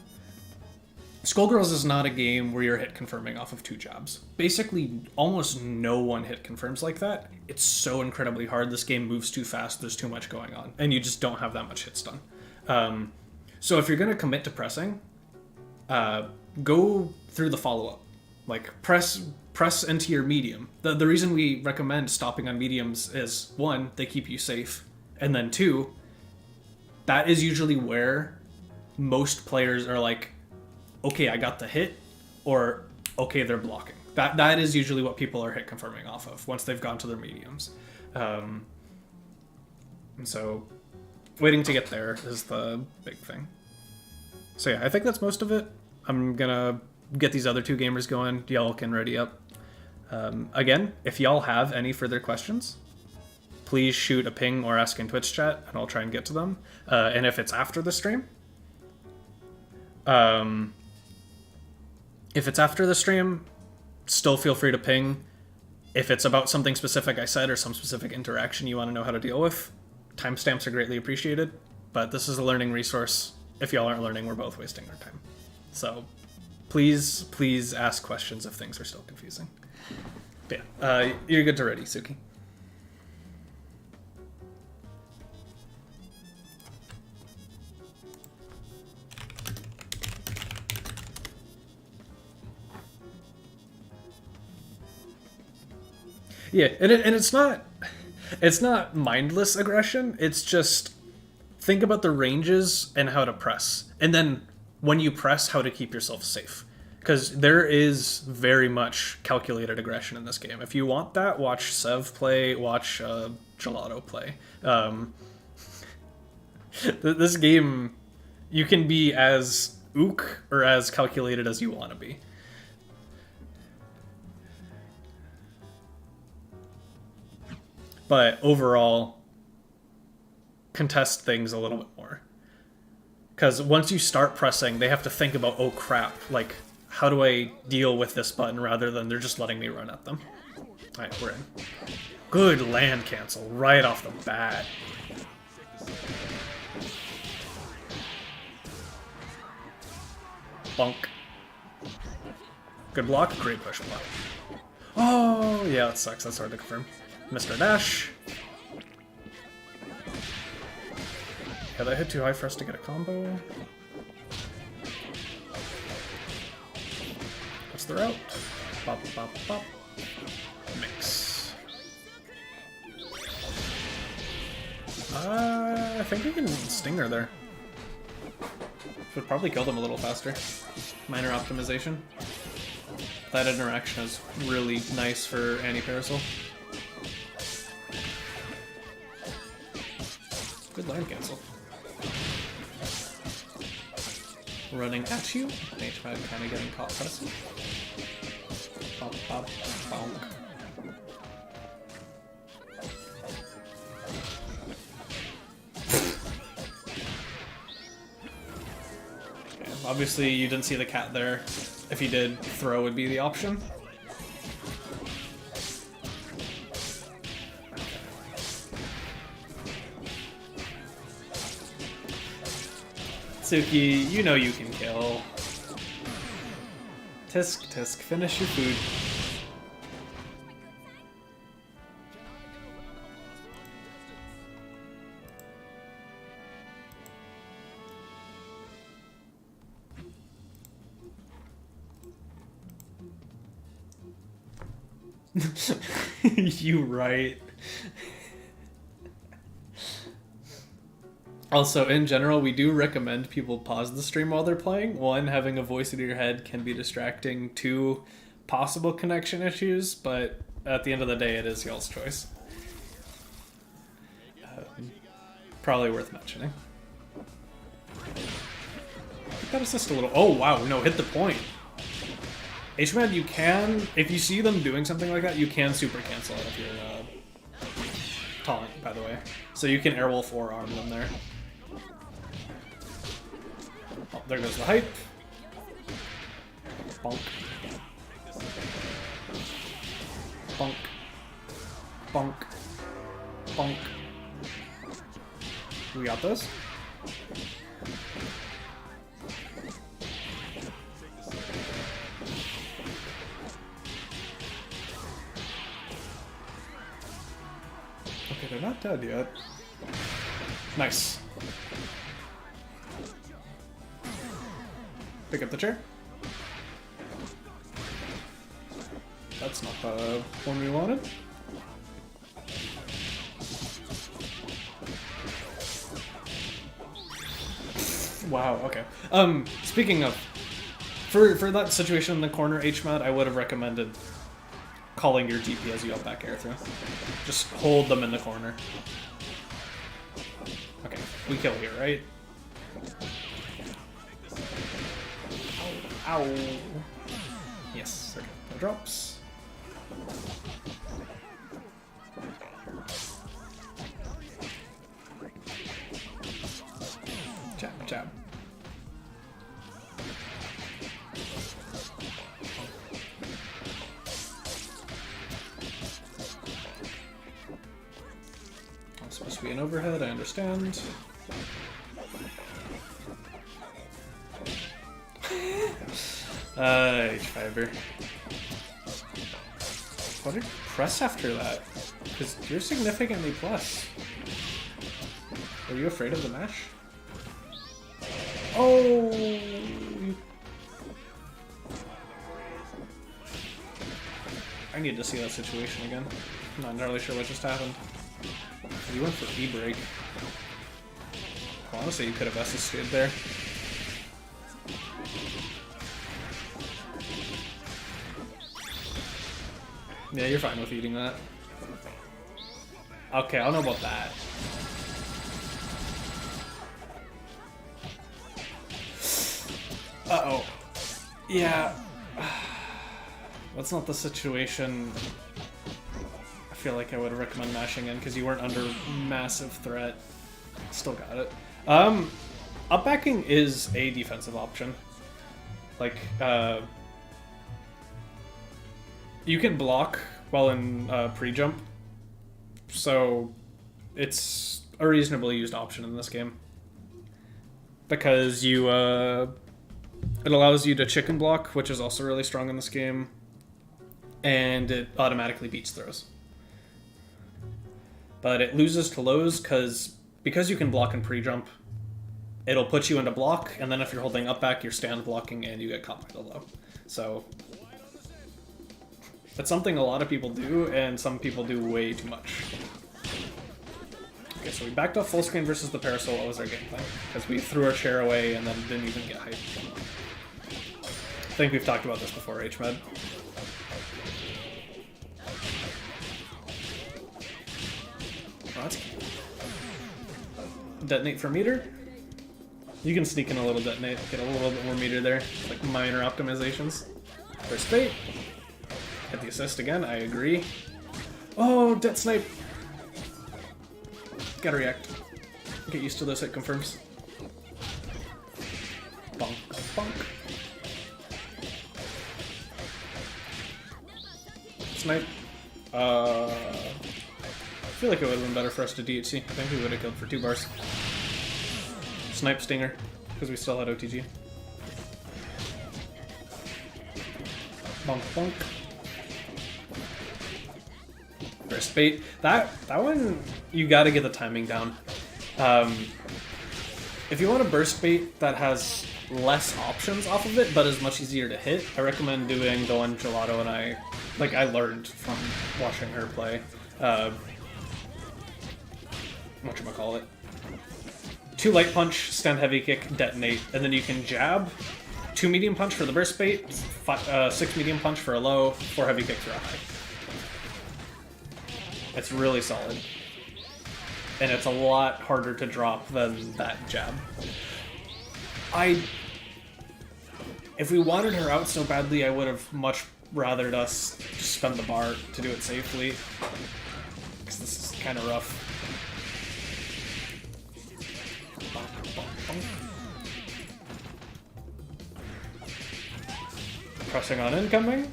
Speaker 1: Skullgirls is not a game where you're hit confirming off of 2 jabs. Basically, almost no one hit confirms like that. It's so incredibly hard. This game moves too fast. There's too much going on, and you just don't have that much hit stun. So if you're going to commit to pressing, go through the follow-up. Like, press into your medium. The reason we recommend stopping on mediums is, 1, they keep you safe, and then 2, that is usually where most players are like, okay, I got the hit, or okay, they're blocking. That is usually what people are hit confirming off of once they've gone to their mediums. And so waiting to get there is the big thing. So yeah, I think that's most of it. I'm gonna get these other 2 gamers going. Y'all can ready up. Again, if y'all have any further questions, please shoot a ping or ask in Twitch chat, and I'll try and get to them. And if it's after the stream, still feel free to ping. If it's about something specific I said or some specific interaction you want to know how to deal with, timestamps are greatly appreciated. But this is a learning resource. If y'all aren't learning, we're both wasting our time. So please ask questions if things are still confusing. But yeah, you're good to ready, Suki. Yeah, and it's not mindless aggression. It's just think about the ranges and how to press, and then when you press, how to keep yourself safe. Because there is very much calculated aggression in this game. If you want that, watch Sev play, watch Gelato play. This game, you can be as ook or as calculated as you want to be. But overall, contest things a little bit more. Because once you start pressing, they have to think about, oh crap, like, how do I deal with this button rather than they're just letting me run at them. Alright, we're in. Good land cancel right off the bat. Bonk. Good block, great push block. Oh, yeah, that sucks. That's hard to confirm. Mr. Dash. Yeah, that hit too high for us to get a combo. What's the route? Bop, bop, bop. Mix. I think we can Stinger there. Should probably kill them a little faster. Minor optimization. That interaction is really nice for anti-parasol. Good land cancel. Running at you. HMAD kind of getting caught pressing. Bop, bop, bonk. Okay, Obviously, you didn't see the cat there. If you did, throw would be the option. Suki, you know you can kill. Tisk, tisk, finish your food. You right. Also, in general, we do recommend people pause the stream while they're playing. One, having a voice in your head can be distracting. Two, possible connection issues, but at the end of the day, it is y'all's choice. Probably worth mentioning. Keep that assist a little. Oh, wow, no, hit the point. H-Man, you can, if you see them doing something like that, you can super cancel out of your taunt, by the way. So you can Airwolf or arm them there. Oh, there goes the hype. Bonk. Bonk. Bonk. Bonk. We got this. Okay, they're not dead yet. Nice. Pick up the chair. That's not the one we wanted. Wow, okay. Speaking of, for that situation in the corner, HMAD, I would have recommended calling your DP as you up back air through. Just hold them in the corner. Okay, we kill here, right? Ow. Ow. Yes, okay. No drops. Jab, jab. I'm supposed to be an overhead, I understand. H5er. What did you press after that? Because you're significantly plus. Are you afraid of the mash? Oh! I need to see that situation again. I'm not entirely sure what just happened. You went for E-break. Well, honestly, you could have assisted there. Yeah, you're fine with eating that. Okay, I don't know about that. Uh-oh. Yeah. That's not the situation I feel like I would recommend mashing in, because you weren't under massive threat. Still got it. Up-backing is a defensive option. Like, you can block while in pre-jump, so it's a reasonably used option in this game. Because you, it allows you to chicken block, which is also really strong in this game, and it automatically beats throws. But it loses to lows because you can block and pre-jump, it'll put you into block, and then if you're holding up back, you're stand blocking and you get caught by the low. So it's something a lot of people do, and some people do way too much. Okay, so we backed off full screen versus the parasol. What was our game plan? Because we threw our chair away and then didn't even get hyped. I think we've talked about this before, HMed. Oh, that's cute. Detonate for meter. You can sneak in a little detonate, get a little bit more meter there, like minor optimizations. First bait. Get the assist again, I agree. Oh, death snipe! Gotta react. Get used to this, it confirms. Bonk, bonk. Snipe. I feel like it would have been better for us to DHC. I think we would have killed for 2 bars. Snipe Stinger, because we still had OTG. Bonk, bonk. Burst bait. That one, you gotta get the timing down. If you want a burst bait that has less options off of it, but is much easier to hit, I recommend doing the one Gelato and I learned from watching her play. Whatchamacallit. 2 light punch, stand heavy kick, detonate, and then you can jab. 2 medium punch for the burst bait, 6 medium punch for a low, 4 heavy kick for a high. It's really solid. And it's a lot harder to drop than that jab. If we wanted her out so badly, I would have much rathered us just spend the bar to do it safely. Because this is kind of rough. Pressing on incoming.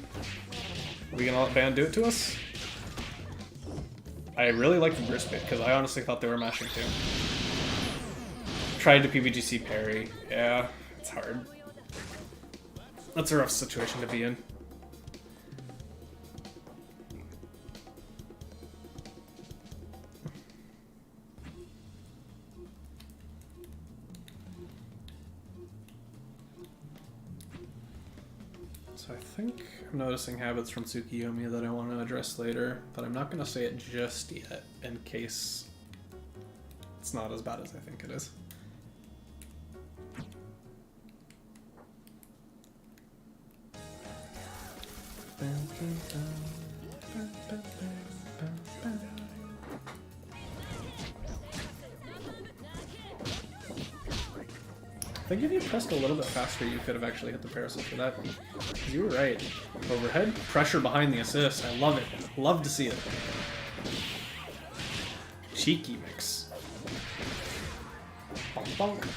Speaker 1: Are we gonna let Band do it to us? I really like the burst bait because I honestly thought they were mashing too. Tried to PBGC parry. Yeah, it's hard. That's a rough situation to be in. So I think I'm noticing habits from Tsukiyomi that I want to address later, but I'm not going to say it just yet in case it's not as bad as I think it is. I think if you pressed a little bit faster, you could have actually hit the parasol for that. You were right. Overhead, pressure behind the assist. I love it. Love to see it. Cheeky mix. Bonk, bonk.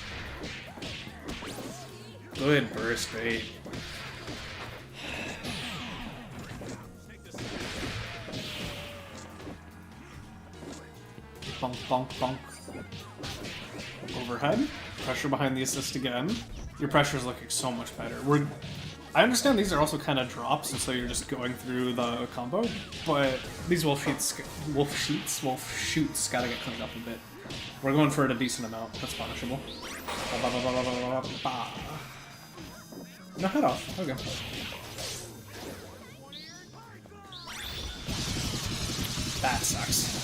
Speaker 1: Good burst bait. Bonk, bonk, bonk. Overhead. Pressure behind the assist again. Your pressure is looking so much better. I understand these are also kind of drops, and so you're just going through the combo, but these wolf shoots gotta get cleaned up a bit. We're going for it a decent amount. That's punishable. No, head off. Okay. That sucks.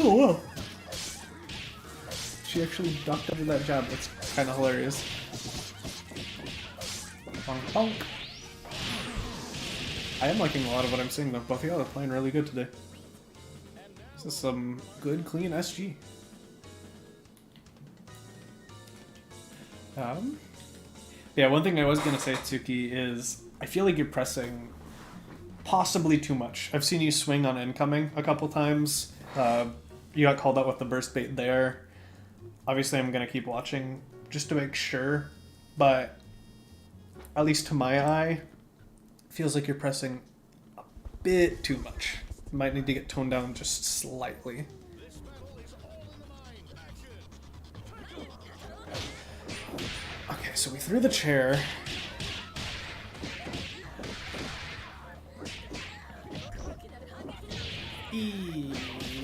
Speaker 1: Oh, wow. She actually ducked under that jab. That's kind of hilarious. Bonk, bonk. I am liking a lot of what I'm seeing though. Both of y'all are playing really good today. This is some good, clean SG. Yeah, one thing I was gonna say, Tsuki, is I feel like you're pressing possibly too much. I've seen you swing on incoming a couple times. You got called out with the burst bait there. Obviously, I'm going to keep watching just to make sure, but at least to my eye, it feels like you're pressing a bit too much. You might need to get toned down just slightly. Okay, so we threw the chair.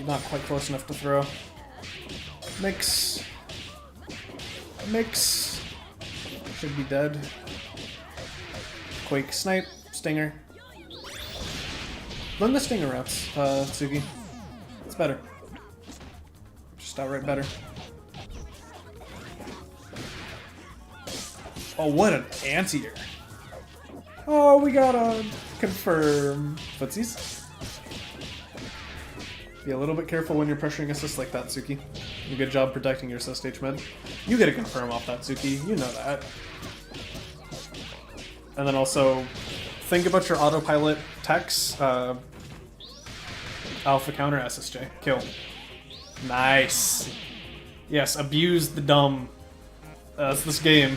Speaker 1: Not quite close enough to throw. Mix. Mix. Should be dead. Quake, snipe, stinger. Learn the stinger routes, Tsuki. It's better. Just outright better. Oh, what an anti-air. Oh, we gotta confirm footsies. Be a little bit careful when you're pressuring assist like that, Tsuki. Good job protecting your assist H-Med. You get a confirm off that, Tsuki. You know that. And then also, think about your autopilot techs. Alpha counter SSJ. Kill. Nice. Yes, abuse the dumb. That's this game.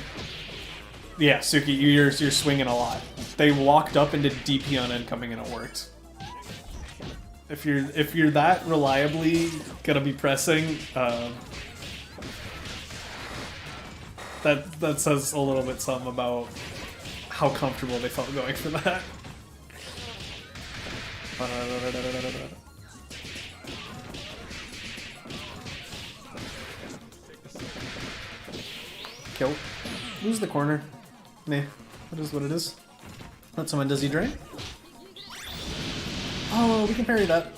Speaker 1: Yeah, Suki, you're swinging a lot. They walked up and did DP on incoming and it worked. If you're that reliably gonna be pressing, that says a little bit something about how comfortable they felt going for that. Kill. Lose the corner. Nah, that is what it is. Let someone Dizzy Drain. Oh, we can parry that.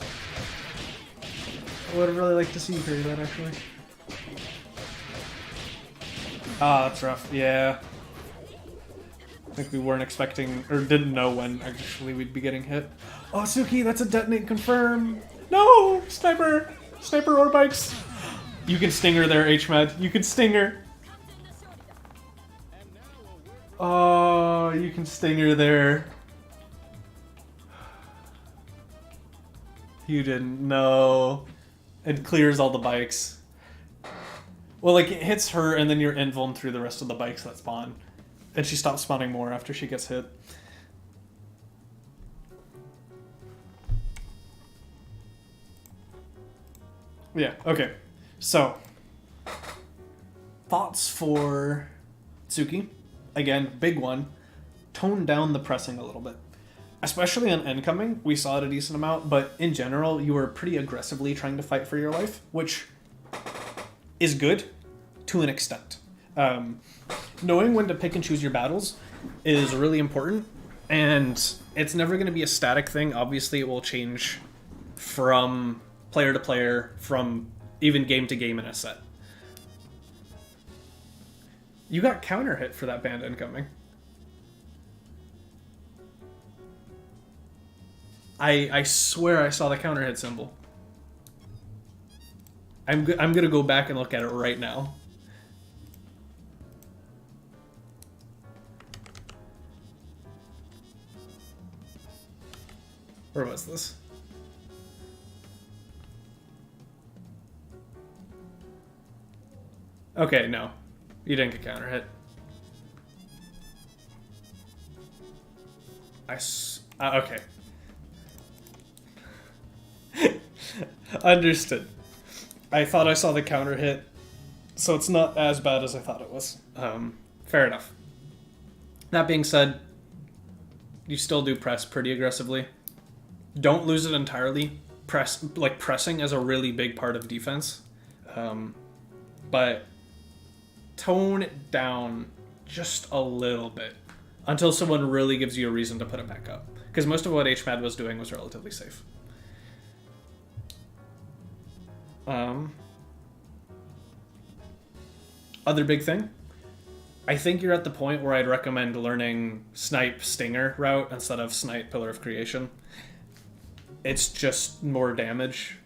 Speaker 1: I would have really liked to see you parry that, actually. Ah, that's rough. Yeah. I think we weren't expecting, or didn't know when actually we'd be getting hit. Oh, Suki, that's a detonate confirm. No! Sniper! Sniper or bikes. You can stinger there, HMed. You can stinger. Oh, you can stinger there. You didn't know. It clears all the bikes. Well, like, it hits her and then you're invuln through the rest of the bikes that spawn. And she stops spawning more after she gets hit. Yeah, okay. So, thoughts for Tsuki. Again, big one. Tone down the pressing a little bit. Especially on incoming, we saw it a decent amount, but in general, you were pretty aggressively trying to fight for your life, which is good to an extent. Knowing when to pick and choose your battles is really important, and it's never going to be a static thing. Obviously, it will change from player to player, from even game to game in a set. You got counter hit for that band incoming. I swear I saw the counter hit symbol. I'm gonna go back and look at it right now. Where was this? Okay, no. You didn't get counter hit. Okay. Understood. I thought I saw the counter hit, so it's not as bad as I thought it was. Fair enough. That being said, you still do press pretty aggressively. Don't lose it entirely. Pressing is a really big part of defense. But tone it down just a little bit until someone really gives you a reason to put it back up. Because most of what HMAD was doing was relatively safe. Other big thing, I think you're at the point where I'd recommend learning Snipe Stinger route instead of Snipe Pillar of Creation. It's just more damage.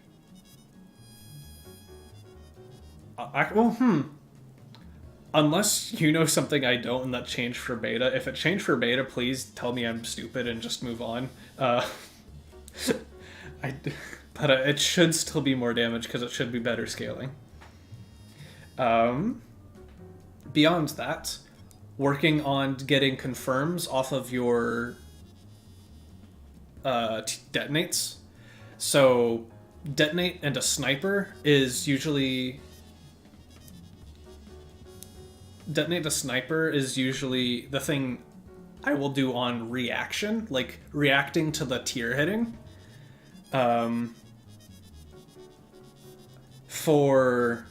Speaker 1: Unless you know something I don't and that changed for beta. If it changed for beta, please tell me I'm stupid and just move on. But it should still be more damage because it should be better scaling. Beyond that, working on getting confirms off of your detonates. So detonate and a sniper is usually... Detonate a sniper is usually the thing I will do on reaction, like reacting to the tier hitting. For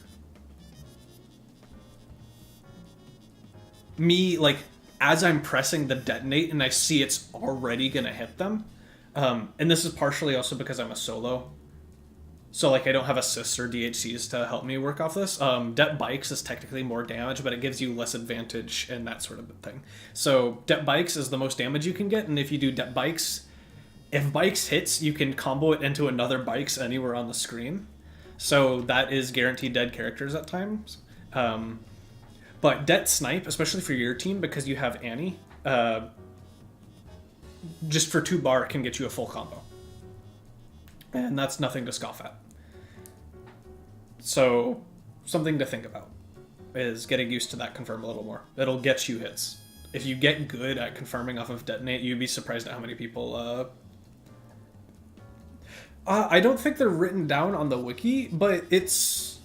Speaker 1: me, like, as I'm pressing the detonate and I see it's already gonna hit them, and this is partially also because I'm a solo, so like I don't have assists or DHCs to help me work off this. Det Bikes is technically more damage, but it gives you less advantage and that sort of thing. So Det Bikes is the most damage you can get, and if you do Det Bikes, if Bikes hits, you can combo it into another Bikes anywhere on the screen. So that is guaranteed dead characters at times. But Det Snipe, especially for your team, because you have Annie, just for 2 bar can get you a full combo. And that's nothing to scoff at. So, something to think about is getting used to that confirm a little more. It'll get you hits. If you get good at confirming off of detonate, you'd be surprised at how many people... I don't think they're written down on the wiki, but it's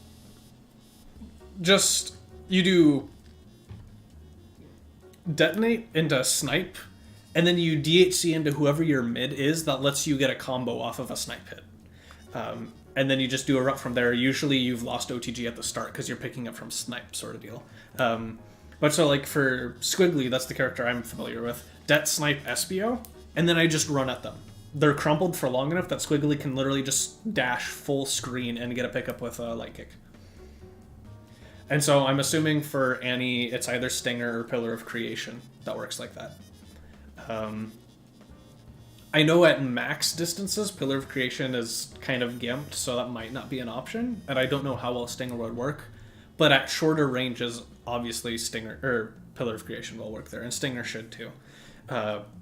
Speaker 1: just... You do detonate into snipe, and then you DHC into whoever your mid is that lets you get a combo off of a snipe hit. And then you just do a run from there. Usually you've lost OTG at the start because you're picking up from snipe sort of deal. But so like for Squiggly, that's the character I'm familiar with. Det, snipe, SBO, and then I just run at them. They're crumpled for long enough that Squiggly can literally just dash full screen and get a pickup with a light kick. And so I'm assuming for Annie, it's either Stinger or Pillar of Creation that works like that. I know at max distances, Pillar of Creation is kind of gimped, so that might not be an option, and I don't know how well Stinger would work. But at shorter ranges, obviously Stinger or Pillar of Creation will work there, and Stinger should too,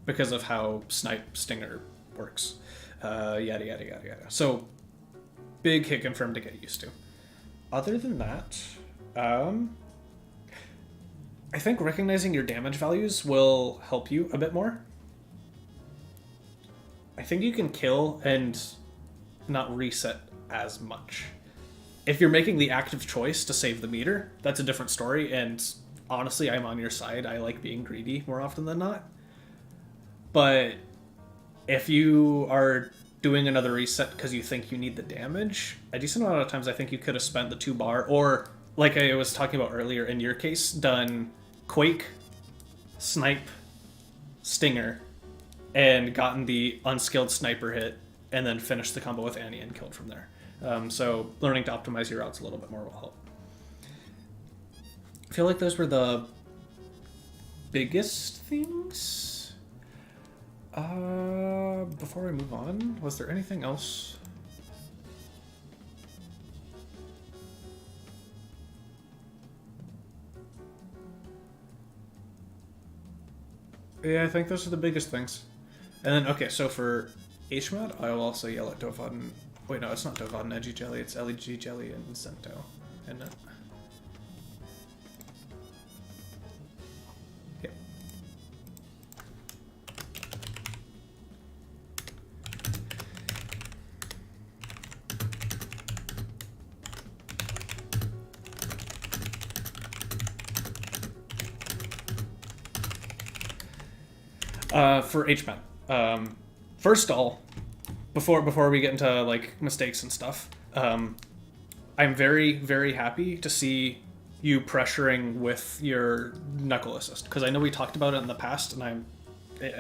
Speaker 1: because of how Snipe Stinger works. Yada yada yada yada. So big hit confirm to get used to. Other than that, I think recognizing your damage values will help you a bit more. I think you can kill and not reset as much. If you're making the active choice to save the meter, that's a different story, and honestly, I'm on your side. I like being greedy more often than not. But if you are doing another reset because you think you need the damage, a decent amount of times I think you could have spent the 2 bar, or like I was talking about earlier in your case, done Quake, Snipe, Stinger, and gotten the unskilled sniper hit, and then finished the combo with Annie and killed from there. So learning to optimize your routes a little bit more will help. I feel like those were the biggest things. Before I move on, was there anything else? Yeah, I think those are the biggest things. And then, okay, so for HMAD, I will also yell at Dovaden. Wait, no, it's not Dovaden Edgy Jelly, it's LEG Jelly and Zento, isn't it? Yep. For HMAD, first of all, before we get into like mistakes and stuff, I'm very, very happy to see you pressuring with your knuckle assist, because I know we talked about it in the past, and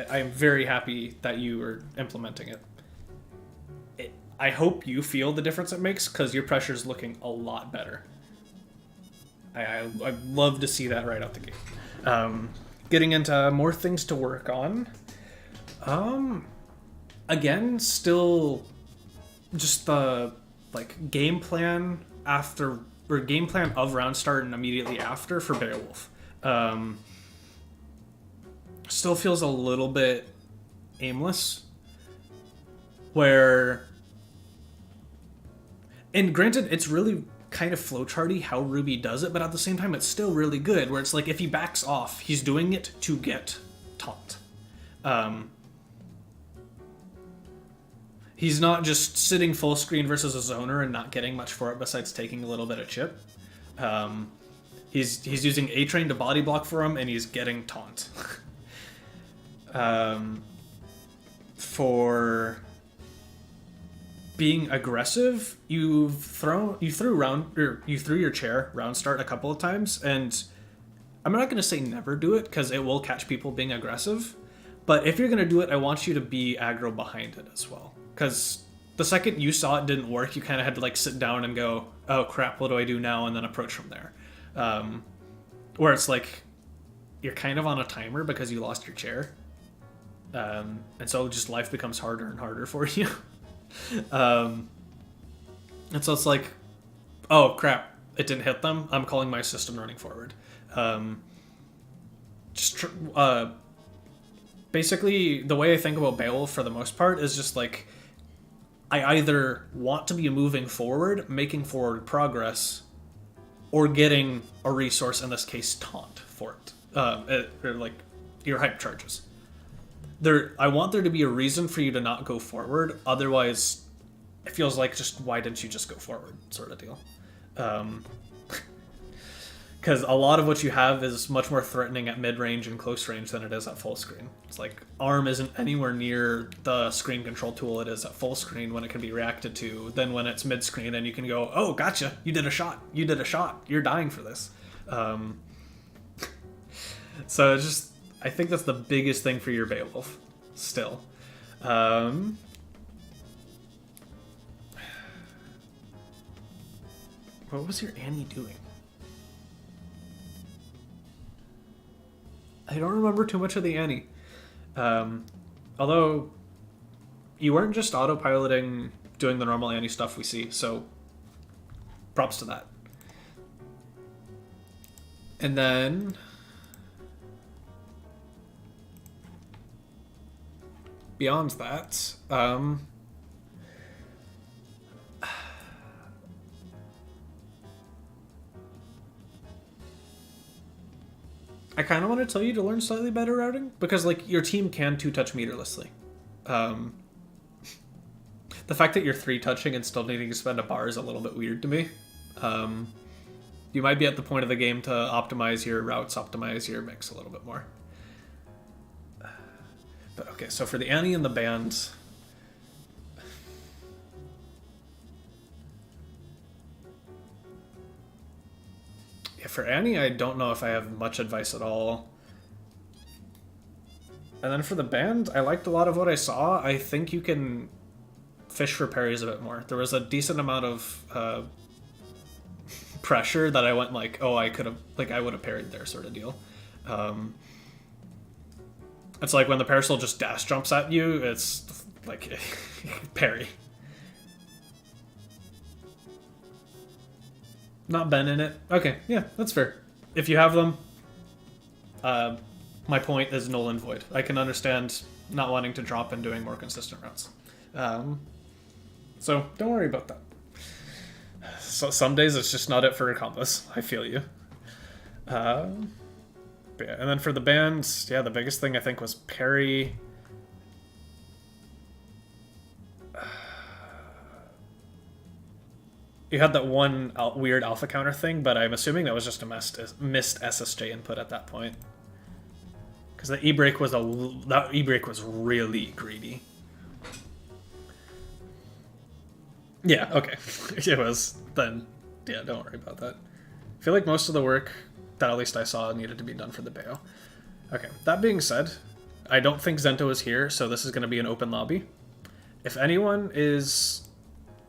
Speaker 1: I'm very happy that you are implementing it. I hope you feel the difference it makes, because your pressure is looking a lot better. I'd love to see that right out the gate. Getting into more things to work on. Again, still just the like game plan after, or game plan of round start and immediately after for Beowulf. Still feels a little bit aimless. Where, and granted, it's really kind of flowcharty how Ruby does it, but at the same time, it's still really good. Where it's like if he backs off, he's doing it to get taunt. He's not just sitting full screen versus a zoner and not getting much for it besides taking a little bit of chip. He's using A-Train to body block for him, and he's getting taunt. For being aggressive, you threw your chair round start a couple of times, and I'm not going to say never do it because it will catch people being aggressive. But if you're going to do it, I want you to be aggro behind it as well. Because the second you saw it didn't work, you kind of had to like sit down and go, oh crap, what do I do now? And then approach from there. Where it's like, you're kind of on a timer because you lost your chair. And so just life becomes harder and harder for you. And so it's like, oh crap, it didn't hit them. I'm calling my system running forward. Basically, the way I think about Beowulf for the most part is just like, I either want to be moving forward, making forward progress, or getting a resource, in this case taunt, for it. Or like your hype charges. I want there to be a reason for you to not go forward, otherwise it feels like just why didn't you just go forward sort of deal. Because a lot of what you have is much more threatening at mid-range and close range than it is at full screen. It's like ARM isn't anywhere near the screen control tool it is at full screen when it can be reacted to, than when it's mid-screen and you can go, oh, gotcha, you did a shot, you're dying for this. So it's just, I think that's the biggest thing for your Beowulf, still. What was your Annie doing? I don't remember too much of the Annie. Although, you weren't just autopiloting doing the normal Annie stuff we see, so props to that. And then... beyond that, I kind of want to tell you to learn slightly better routing, because like your team can 2-touch meterlessly. The fact that you're 3-touching and still needing to spend a bar is a little bit weird to me. You might be at the point of the game to optimize your routes, optimize your mix a little bit more. But okay, so for the Annie and the band... yeah, for Annie, I don't know if I have much advice at all. And then for the band, I liked a lot of what I saw. I think you can fish for parries a bit more. There was a decent amount of pressure that I went like, oh, I could have, like, I would have parried there sort of deal. It's like when the parasol just dash jumps at you, it's like parry. Not Ben in it. Okay, yeah, that's fair. If you have them, my point is null and void. I can understand not wanting to drop and doing more consistent routes. So don't worry about that. So some days it's just not it for a combos. I feel you. But yeah, and then for the bands, yeah, the biggest thing I think was parry. You had that one weird alpha counter thing, but I'm assuming that was just a missed SSJ input at that point. Because the E-break was really greedy. Yeah, okay. It was then. Yeah, don't worry about that. I feel like most of the work that at least I saw needed to be done for the Bayo. Okay, that being said, I don't think Zento is here, so this is going to be an open lobby. If anyone is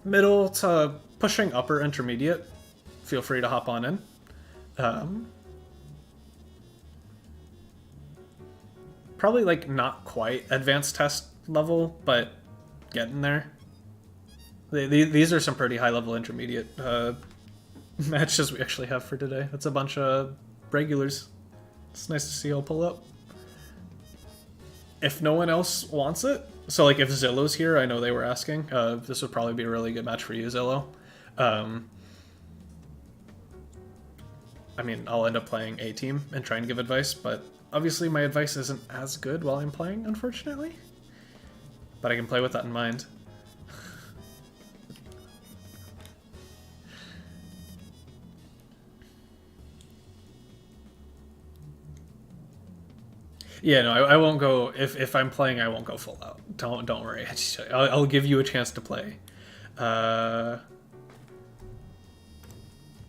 Speaker 1: middle to pushing upper intermediate, feel free to hop on in. Probably like not quite advanced test level, but getting there. These are some pretty high level intermediate matches we actually have for today. That's a bunch of regulars. It's nice to see all pull up. If no one else wants it, so like if Zillow's here, I know they were asking, this would probably be a really good match for you, Zillow. I mean, I'll end up playing A team and trying to give advice, but obviously my advice isn't as good while I'm playing, unfortunately. But I can play with that in mind. Yeah, no, I won't go. If I'm playing, I won't go full out. Don't worry. I'll give you a chance to play.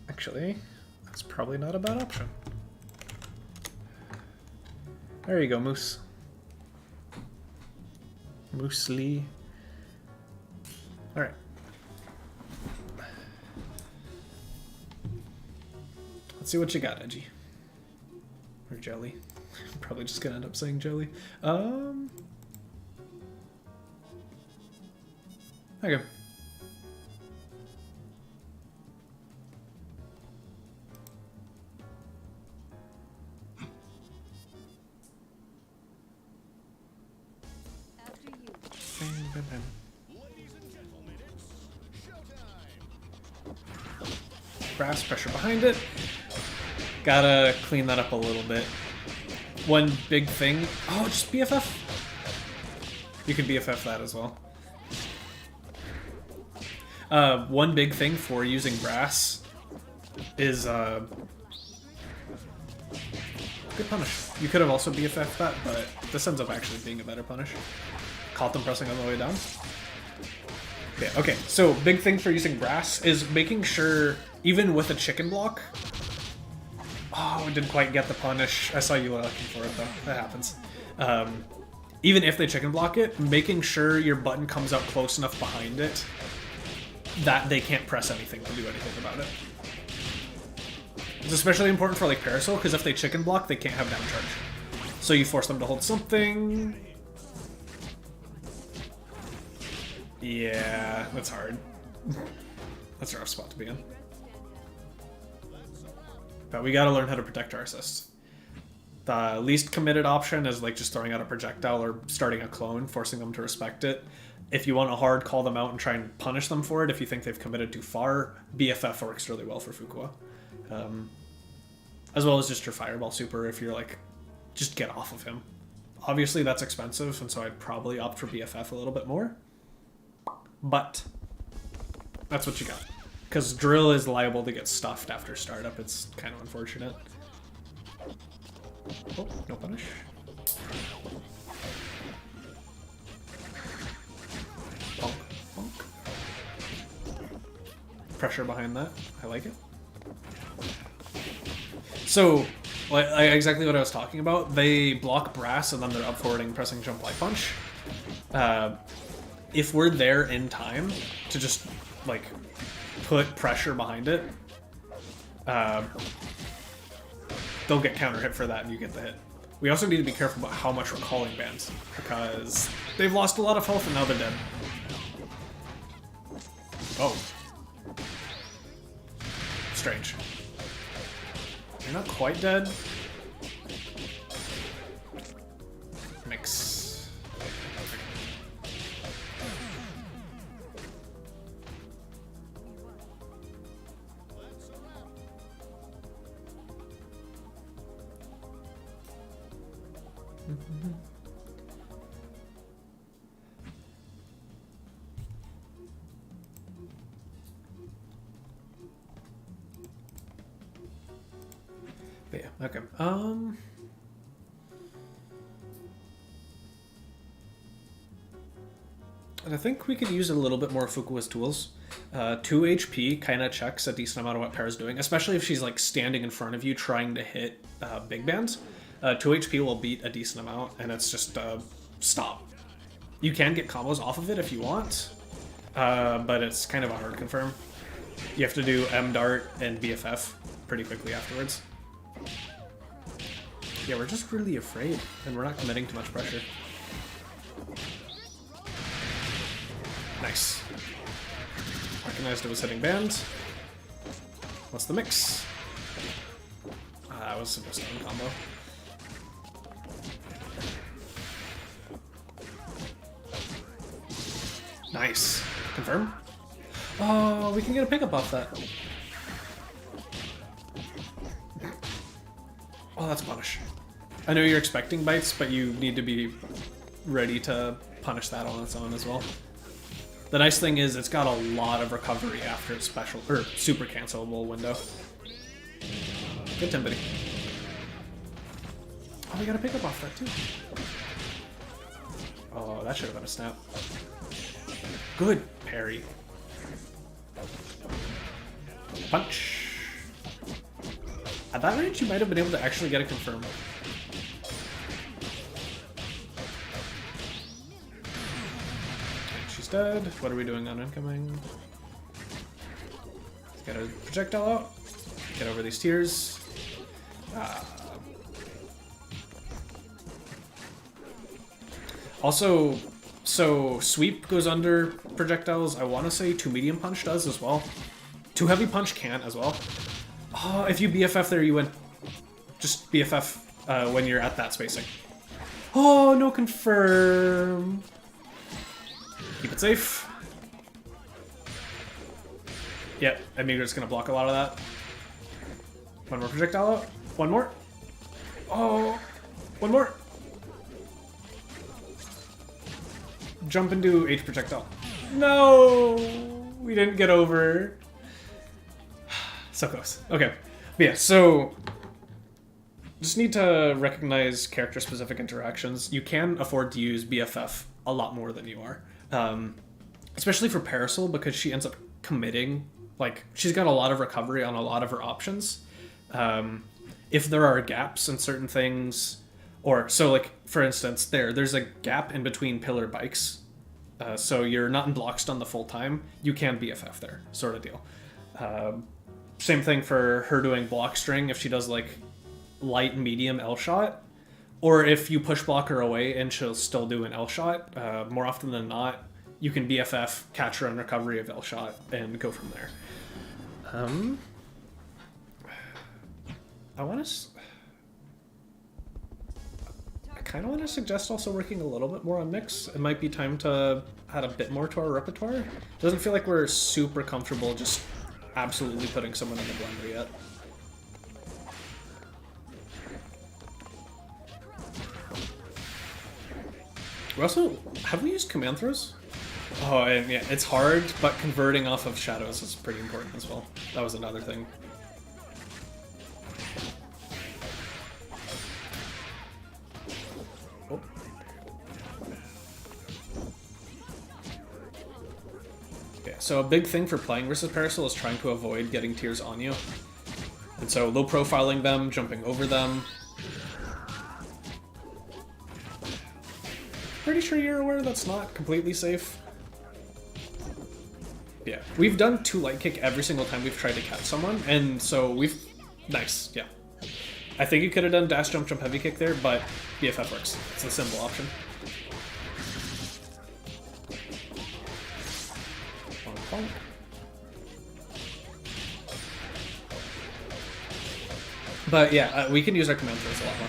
Speaker 1: Actually, that's probably not a bad option. There you go, Moose. Moose Lee. All right. Let's see what you got, Edgy. Or Jelly. I'm probably just gonna end up saying Jelly. Okay. Brass, pressure behind it. Gotta clean that up a little bit. One big thing... Oh, just BFF? You can BFF that as well. One big thing for using Brass is... Good punish. You could have also BFF that, but this ends up actually being a better punish. Caught them pressing on the way down. Yeah, okay, so big thing for using Brass is making sure, even with a chicken block... Oh, I didn't quite get the punish. I saw you looking for it, though. That happens. Even if they chicken block it, making sure your button comes out close enough behind it that they can't press anything to do anything about it. It's especially important for, like, Parasol, because if they chicken block, they can't have down charge. So you force them to hold something... Yeah, that's hard. That's a rough spot to be in. But we gotta learn how to protect our assists. The least committed option is like just throwing out a projectile or starting a clone, forcing them to respect it. If you want to hard call them out and try and punish them for it, if you think they've committed too far, BFF works really well for Fuqua. As well as just your Fireball Super if you're like, just get off of him. Obviously that's expensive, and so I'd probably opt for BFF a little bit more. But that's what you got. Because Drill is liable to get stuffed after startup. It's kind of unfortunate. Oh, no punish. Bonk, bonk. Pressure behind that. I like it. So, like exactly what I was talking about. They block Brass and then they're up forwarding, pressing jump light punch. If we're there in time to just, like, put pressure behind it, they'll get counter hit for that and you get the hit. We also need to be careful about how much we're calling bans, because they've lost a lot of health and now they're dead. Oh. Strange. You're not quite dead. Mix. But yeah, okay. I think we could use a little bit more Fuqua's tools. 2 HP kind of checks a decent amount of what Para's doing, especially if she's like standing in front of you trying to hit big bands. 2 HP will beat a decent amount, and it's just stop. You can get combos off of it if you want, but it's kind of a hard confirm. You have to do M Dart and BFF pretty quickly afterwards. Yeah, we're just really afraid, and we're not committing too much pressure. Nice. Recognized it was hitting band. What's the mix? That was supposed to be a combo. Nice. Confirm? Oh, we can get a pickup off that. Oh, that's punish. I know you're expecting bites, but you need to be ready to punish that on its own as well. The nice thing is it's got a lot of recovery after its special or super cancelable window. Good Timbity. Oh, we got a pickup off that too. Oh, that should have been a snap. Good parry. Punch. At that range, you might have been able to actually get a confirm. She's dead. What are we doing on incoming? Let's get a projectile out. Get over these tiers. Also, so sweep goes under projectiles. I want to say 2 medium punch does as well. 2 heavy punch can't as well. Oh, if you BFF there, you win. Just BFF when you're at that spacing. Oh, no confirm. Keep it safe. Yep, Amigra's gonna block a lot of that. One more projectile out. One more. Oh, one more. Jump into H projectile. No, we didn't get over. So close. Okay, but yeah, so just need to recognize character-specific interactions. You can afford to use BFF a lot more than you are, especially for Parasol, because she ends up committing. Like, she's got a lot of recovery on a lot of her options. If there are gaps in certain things, or so, like, for instance, there's a gap in between pillar bikes, so you're not in block stun the full time. You can BFF there, sort of deal. Same thing for her doing block string if she does like light medium L shot, or if you push block her away and she'll still do an L shot. More often than not, you can BFF, catch her on recovery of L shot, and go from there. I kind of want to suggest also working a little bit more on mix. It might be time to add a bit more to our repertoire. It doesn't feel like we're super comfortable just absolutely putting someone in the blender yet. We also, have we used command throws? Oh, and yeah, it's hard, but converting off of shadows is pretty important as well. That was another thing. Oh. Okay, so a big thing for playing versus Parasol is trying to avoid getting tiers on you. And so low profiling them, jumping over them. Pretty sure you're aware that's not completely safe. Yeah, we've done 2 light kick every single time we've tried to catch someone, and so we've... Nice, yeah. I think you could have done dash jump jump heavy kick there, but BFF works. It's the simple option. But yeah, we can use our command throws a lot more.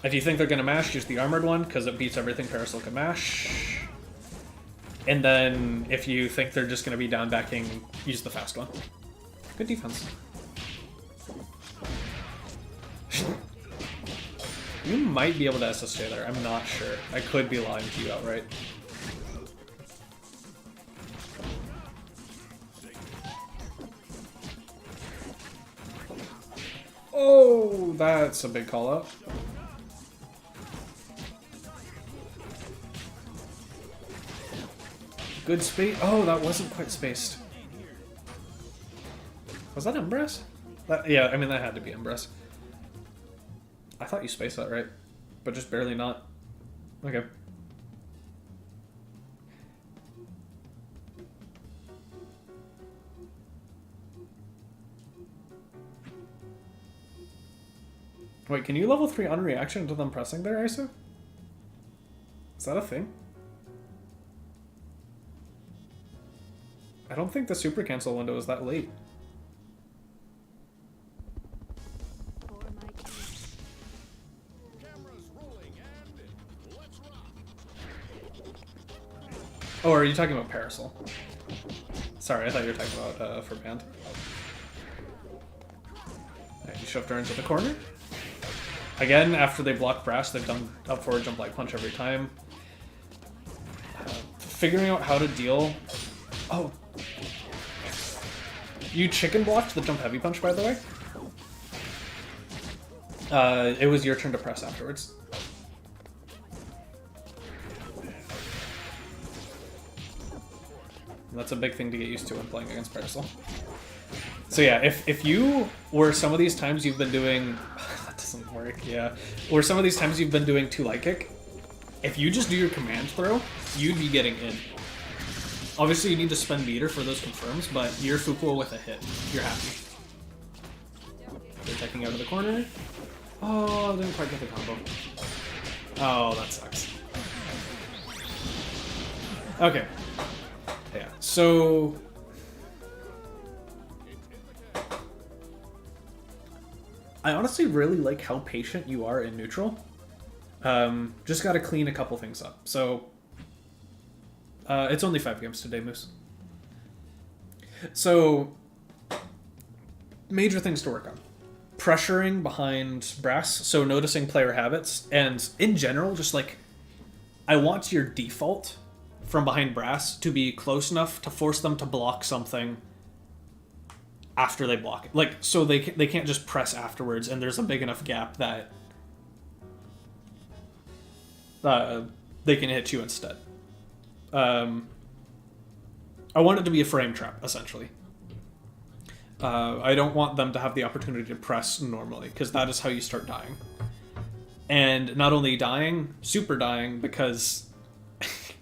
Speaker 1: If you think they're going to mash, use the armored one, because it beats everything Parasol can mash. And then, if you think they're just going to be down backing, use the fast one. Good defense. You might be able to SSJ there, I'm not sure. I could be lying to you outright. Oh, that's a big call out. Good space. Oh, that wasn't quite spaced. Was that Embrace? Yeah, I mean, that had to be Embrace. I thought you spaced that right, but just barely not. Okay. Wait, can you level 3 on reaction to them pressing there, Iso? Is that a thing? I don't think the super cancel window is that late. Oh, are you talking about Parasol? Sorry, I thought you were talking about for band. Right, you shoved her into the corner. Again, after they block Brash, they've done up forward jump light punch every time. Figuring out how to deal... Oh. You chicken blocked the jump heavy punch, by the way. It was your turn to press afterwards. That's a big thing to get used to when playing against Parasol. So yeah, if you were some of these times you've been doing... that doesn't work, yeah. Or some of these times you've been doing 2 light kick, if you just do your command throw, you'd be getting in. Obviously you need to spend meter for those confirms, but you're Fukuo with a hit. You're happy. They're checking out of the corner. Oh, didn't quite get the combo. Oh, that sucks. Okay. Yeah, so... I honestly really like how patient you are in neutral. Just gotta clean a couple things up. So, it's only 5 games today, Moose. So, major things to work on. Pressuring behind brass, so noticing player habits, and in general, just like, I want your default from behind brass to be close enough to force them to block something after they block it. Like, so they can't just press afterwards, and there's a big enough gap that they can hit you instead. I want it to be a frame trap, essentially. I don't want them to have the opportunity to press normally, because that is how you start dying. And not only dying, super dying, because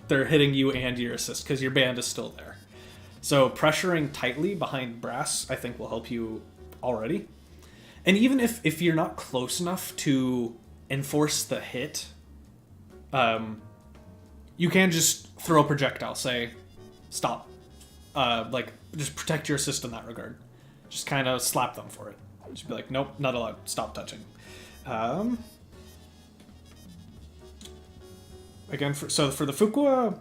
Speaker 1: they're hitting you and your assist, because your band is still there. So pressuring tightly behind brass, I think, will help you already. And even if you're not close enough to enforce the hit, you can just throw a projectile, say, stop. Like, just protect your assist in that regard. Just kind of slap them for it. Just be like, nope, not allowed. Stop touching. Again, for the Fuqua,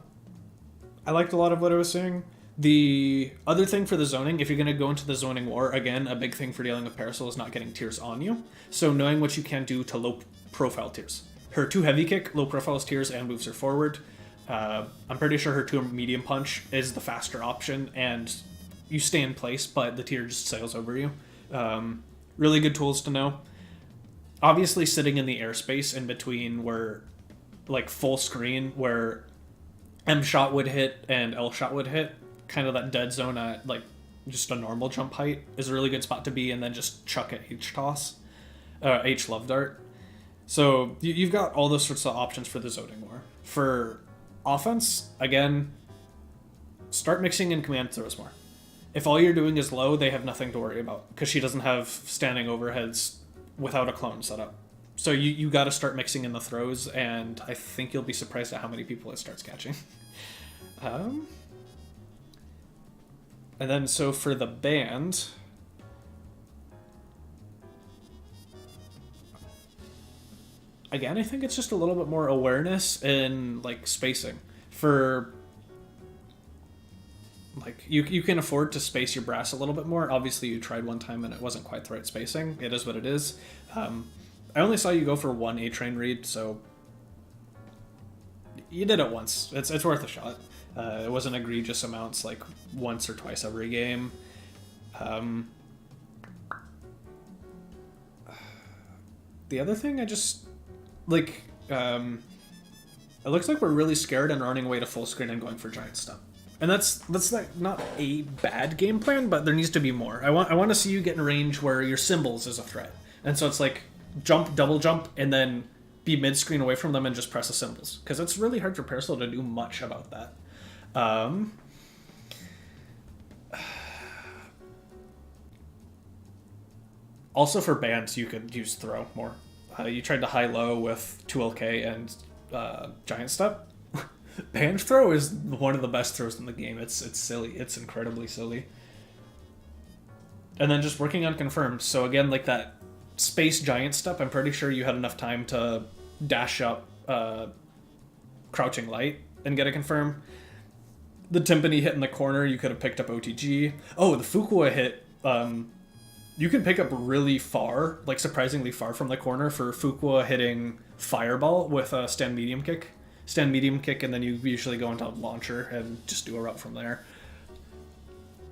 Speaker 1: I liked a lot of what I was saying. The other thing for the zoning, if you're going to go into the zoning war, again, a big thing for dealing with Parasol is not getting tiers on you. So knowing what you can do to low profile tiers. Her 2 heavy kick, low profile tiers, and moves her forward. I'm pretty sure her 2 medium punch is the faster option, and you stay in place, but the tier just sails over you. Really good tools to know. Obviously, sitting in the airspace in between where, like, full screen, where M shot would hit and L shot would hit, kind of that dead zone at, like, just a normal jump height is a really good spot to be, and then just chuck at H toss, H love dart. So you've got all those sorts of options for the zoning war. For offense, again, start mixing in command throws more. If all you're doing is low, they have nothing to worry about, because she doesn't have standing overheads without a clone set up. So you got to start mixing in the throws, and I think you'll be surprised at how many people it starts catching. And then, so for the band, again, I think it's just a little bit more awareness and, like, spacing. For, like, you can afford to space your brass a little bit more. Obviously, you tried one time and it wasn't quite the right spacing. It is what it is. I only saw you go for 1 A-Train read, so you did it once. It's worth a shot. It wasn't egregious amounts, like once or twice every game. The other thing, I just, like, it looks like we're really scared and running away to full screen and going for giant step. And that's like not a bad game plan, but there needs to be more. I want to see you get in range where your symbols is a threat. And so it's like jump, double jump, and then be mid-screen away from them and just press the symbols. Because it's really hard for Parasol to do much about that. Also for bands, you could use throw more. You tried to high-low with 2LK and Giant Step. Band throw is one of the best throws in the game. It's silly. It's incredibly silly. And then just working on confirmed. So again, like that space Giant Step, I'm pretty sure you had enough time to dash up Crouching Light and get a confirm. The Timpani hit in the corner, you could have picked up OTG. Oh, the Fuqua hit, you can pick up really far, like surprisingly far from the corner for Fuqua hitting Fireball with a stand medium kick. Stand medium kick, and then you usually go into launcher and just do a route from there.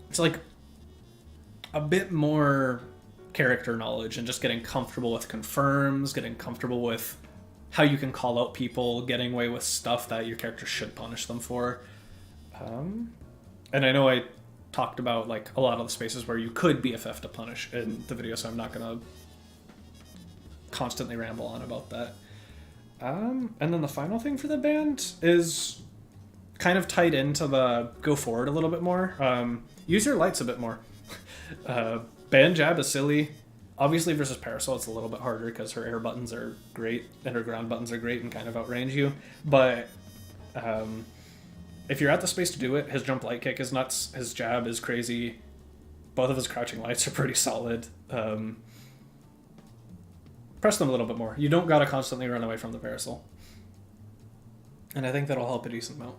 Speaker 1: It's like a bit more character knowledge and just getting comfortable with confirms, getting comfortable with how you can call out people, getting away with stuff that your character should punish them for. And I know I talked about like a lot of the spaces where you could BFF to punish in the video, so I'm not going to constantly ramble on about that. And then the final thing for the band is kind of tied into the go forward a little bit more. Use your lights a bit more. Band jab is silly. Obviously versus Parasol it's a little bit harder because her air buttons are great and her ground buttons are great and kind of outrange you. But if you're at the space to do it, his jump light kick is nuts. His jab is crazy. Both of his crouching lights are pretty solid. Press them a little bit more. You don't gotta constantly run away from the Parasol. And I think that'll help a decent amount.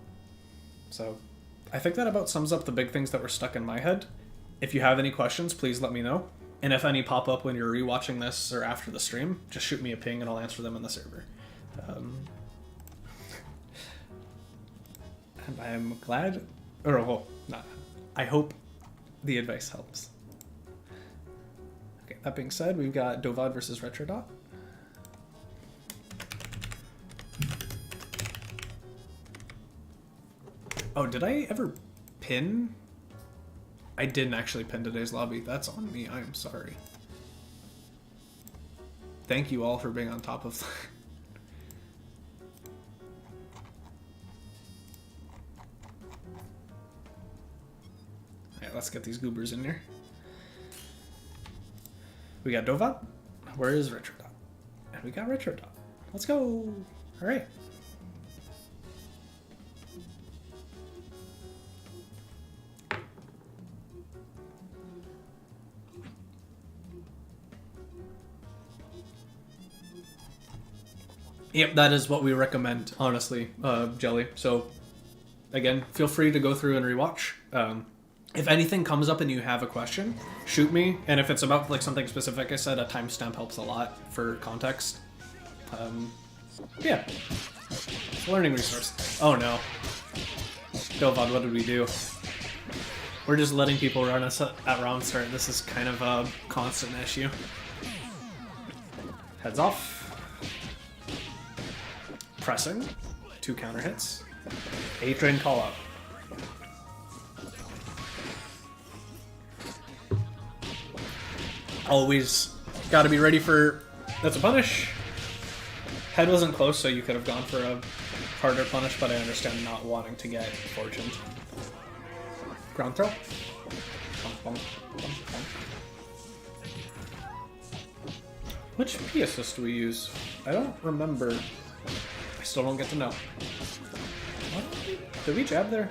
Speaker 1: So, I think that about sums up the big things that were stuck in my head. If you have any questions, please let me know. And if any pop up when you're rewatching this or after the stream, just shoot me a ping and I'll answer them in the server. And I'm glad, or well, not. I hope the advice helps. Okay, that being said, we've got Dovad versus Retrodot. Oh, did I ever pin? I didn't actually pin today's lobby. That's on me. I am sorry. Thank you all for being on top of that. Alright, let's get these goobers in here. We got Dovad. Where is Retrodot? And we got Retrodot. Let's go. Alright. Yep, that is what we recommend, honestly, Jelly. So, again, feel free to go through and rewatch. If anything comes up and you have a question, shoot me. And if it's about like something specific, I said a timestamp helps a lot for context. Yeah, it's a learning resource. Oh no, Dovad, what did we do? We're just letting people run us at round start. This is kind of a constant issue. Heads off. Pressing, 2 counter hits, A-Train call out. Always gotta be ready for, that's a punish. Head wasn't close, so you could have gone for a harder punish, but I understand not wanting to get fortuned. Ground throw. Bump, bump, bump, bump. Which P assist do we use? I don't remember. I still don't get to know. What? Did we jab there?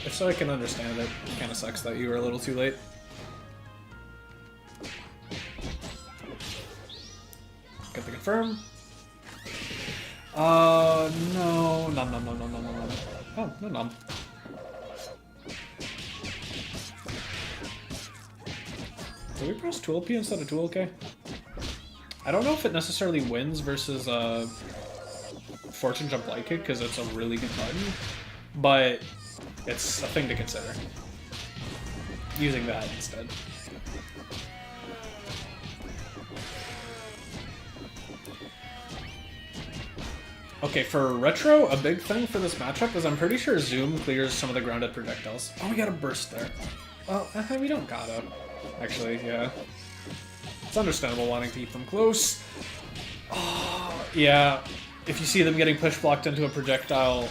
Speaker 1: If so, I can understand it. It kind of sucks that you were a little too late. Get the confirm. No. Nom nom nom nom nom nom nom. Oh, no nom. Did we press Tool P instead of Tool K? I don't know if it necessarily wins versus Fortune Jump Light Kick because it's a really good button, but it's a thing to consider. Using that instead. Okay, for Retro, a big thing for this matchup is I'm pretty sure Zoom clears some of the grounded projectiles. Oh, we got a burst there. Well, we don't gotta. Actually, yeah. It's understandable wanting to keep them close. Oh, yeah. If you see them getting push blocked into a projectile,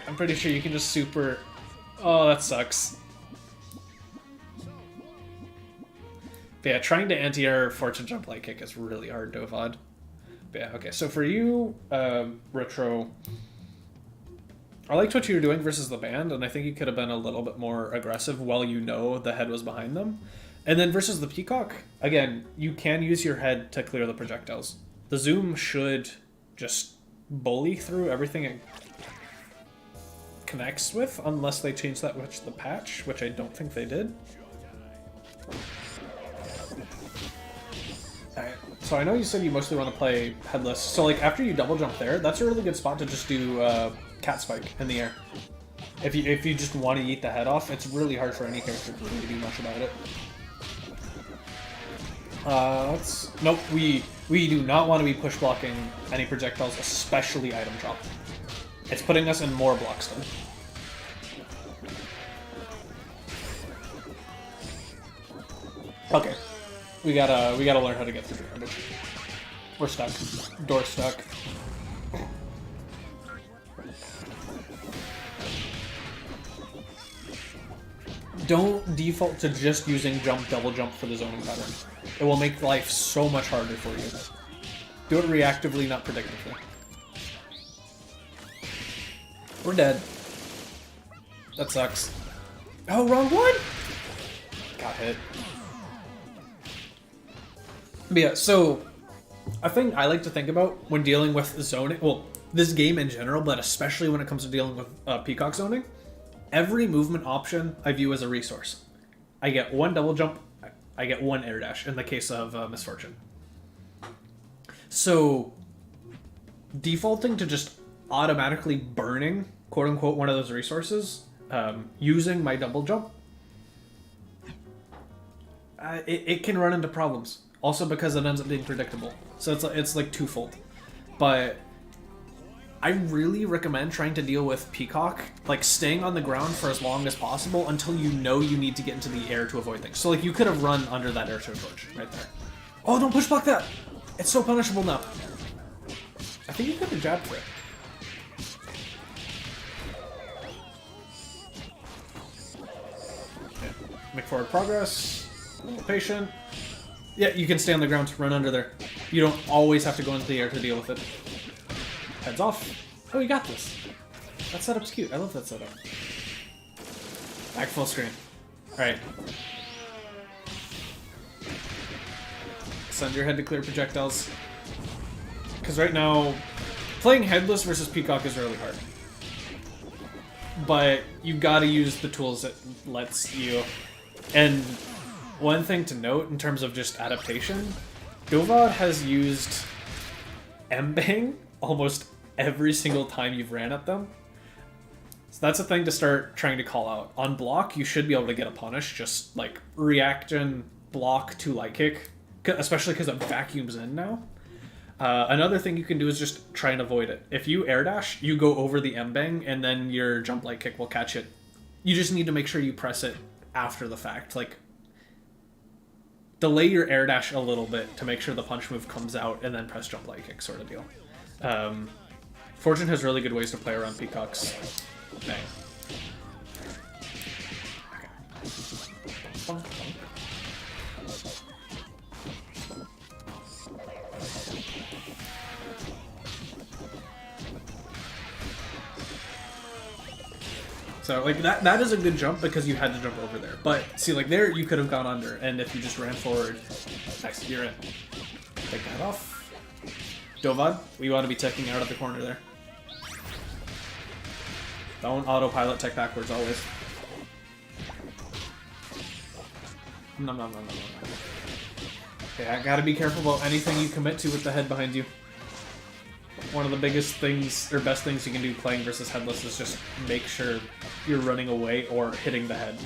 Speaker 1: I'm pretty sure you can just super... Oh, that sucks. But yeah, trying to anti-air Fortune Jump Light Kick is really hard, Dovad. But yeah, okay, so for you, Retro, I liked what you were doing versus the band, and I think you could have been a little bit more aggressive while you know the head was behind them. And then versus the Peacock, again, you can use your head to clear the projectiles. The Zoom should just bully through everything it connects with, unless they change that with the patch, which I don't think they did. Alright, so I know you said you mostly want to play headless, so like after you double jump there, that's a really good spot to just do cat spike in the air. If you just want to eat the head off, it's really hard for any character to really do much about it. Nope, we do not want to be push blocking any projectiles, especially item drop. It's putting us in more block stun. Okay. We gotta learn how to get through the garbage. We're stuck. Door stuck. Don't default to just using jump, double jump for the zoning pattern. It will make life so much harder for you. Do it reactively, not predictively. We're dead. That sucks. Oh, wrong one! Got hit. But yeah, so a thing I like to think about when dealing with zoning, well, this game in general, but especially when it comes to dealing with Peacock zoning, Every movement option I view as a resource. I get 1 double jump, I get 1 air dash in the case of Misfortune. So, defaulting to just automatically burning, quote unquote, one of those resources, using my double jump, it can run into problems. Also because it ends up being predictable. So it's like twofold. But I really recommend trying to deal with Peacock, like staying on the ground for as long as possible until you know you need to get into the air to avoid things. So like you could have run under that air to approach right there. Oh, don't push block that! It's so punishable now. I think you could have jabbed for it. Okay. Make forward progress. A little patient. Yeah, you can stay on the ground, run under there. You don't always have to go into the air to deal with it. Heads off. Oh, you got this. That setup's cute. I love that setup. Back full screen. Alright. Send your head to clear projectiles. Because right now, playing headless versus Peacock is really hard. But you gotta use the tools that lets you. And one thing to note in terms of just adaptation, Dovad has used M-Bang almost every single time you've ran at them. So that's a thing to start trying to call out. On block, you should be able to get a punish, just like reaction, block to light kick, especially because it vacuums in now. Another thing you can do is just try and avoid it. If you air dash, you go over the M-Bang, and then your jump light kick will catch it. You just need to make sure you press it after the fact. Like, delay your air dash a little bit to make sure the punch move comes out, and then press jump light kick sort of deal. Fortune has really good ways to play around Peacock's bang. Okay. So, like, that is a good jump because you had to jump over there. But, see, like, there you could have gone under, and if you just ran forward, nice, you're in. Take that off. Dovad, we want to be taking out of the corner there. Don't autopilot tech backwards always. Nom nom nom nom nom. Okay, I gotta be careful about anything you commit to with the head behind you. One of the biggest things, or best things you can do playing versus headless is just make sure you're running away or hitting the head.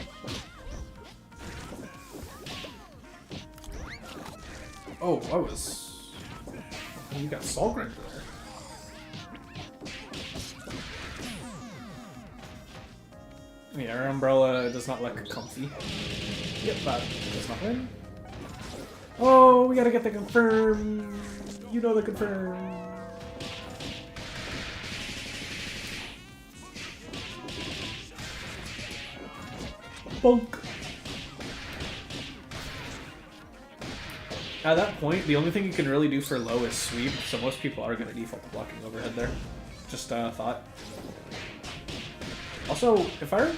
Speaker 1: Oh, I was... Oh, you got Skullgirls there. Yeah, our umbrella does not look comfy. Yep, that does not win. Oh, we gotta get the confirm. You know the confirm. Bonk. At that point, the only thing you can really do for low is sweep, so most people are going to default to blocking overhead there. Just thought. Also, if I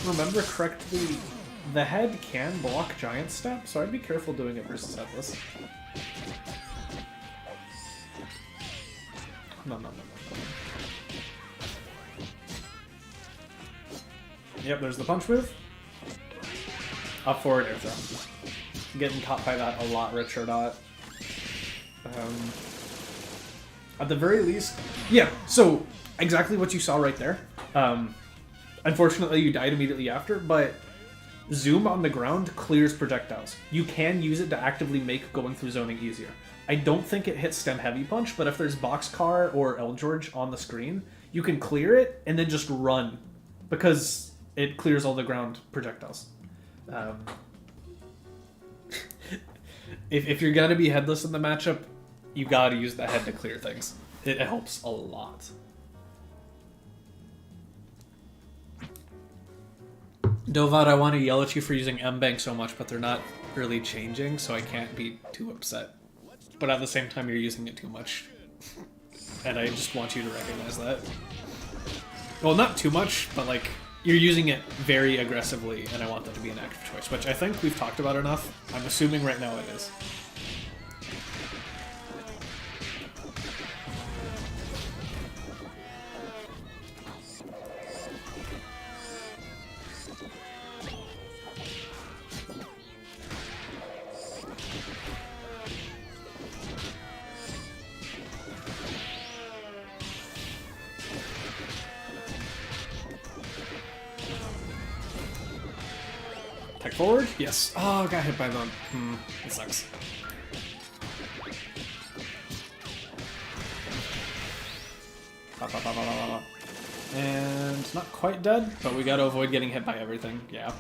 Speaker 1: remember correctly, the head can block giant step, so I'd be careful doing it versus headless. No. Yep, there's the punch move. Up forward air throw. Getting caught by that a lot, Richard. At the very least, yeah, so exactly what you saw right there. Unfortunately, you died immediately after, but zoom on the ground clears projectiles. You can use it to actively make going through zoning easier. I don't think it hits stem heavy punch, but if there's Boxcar or L George on the screen, you can clear it and then just run because it clears all the ground projectiles. If you're gonna be headless in the matchup, you gotta use the head to clear things. It helps a lot. Dovad, I want to yell at you for using M-Bank so much, but they're not really changing, so I can't be too upset. But at the same time, you're using it too much. And I just want you to recognize that. Well, not too much, but like, you're using it very aggressively, and I want that to be an active choice, which I think we've talked about enough. I'm assuming right now it is. Tech forward? Yes. Oh, got hit by the... it sucks. And not quite dead, but we gotta avoid getting hit by everything. Yeah.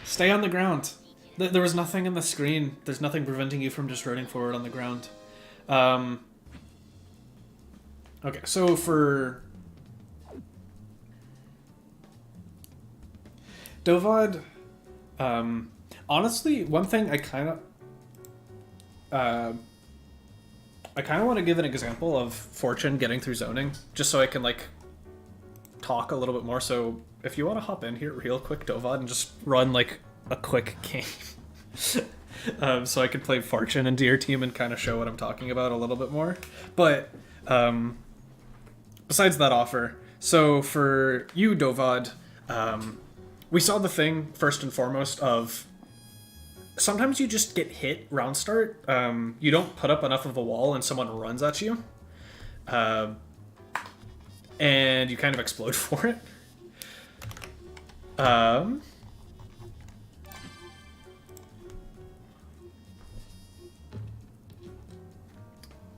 Speaker 1: Stay on the ground. There was nothing in the screen. There's nothing preventing you from just running forward on the ground. Okay, so for... Dovad, honestly, one thing I kind of want to give an example of Fortune getting through zoning, just so I can, like, talk a little bit more. So if you want to hop in here real quick, Dovad, and just run, like, a quick game. So I could play Fortune into your team and kind of show what I'm talking about a little bit more. But besides that offer, so for you, Dovad, we saw the thing, first and foremost, of sometimes you just get hit round start. You don't put up enough of a wall and someone runs at you. And you kind of explode for it.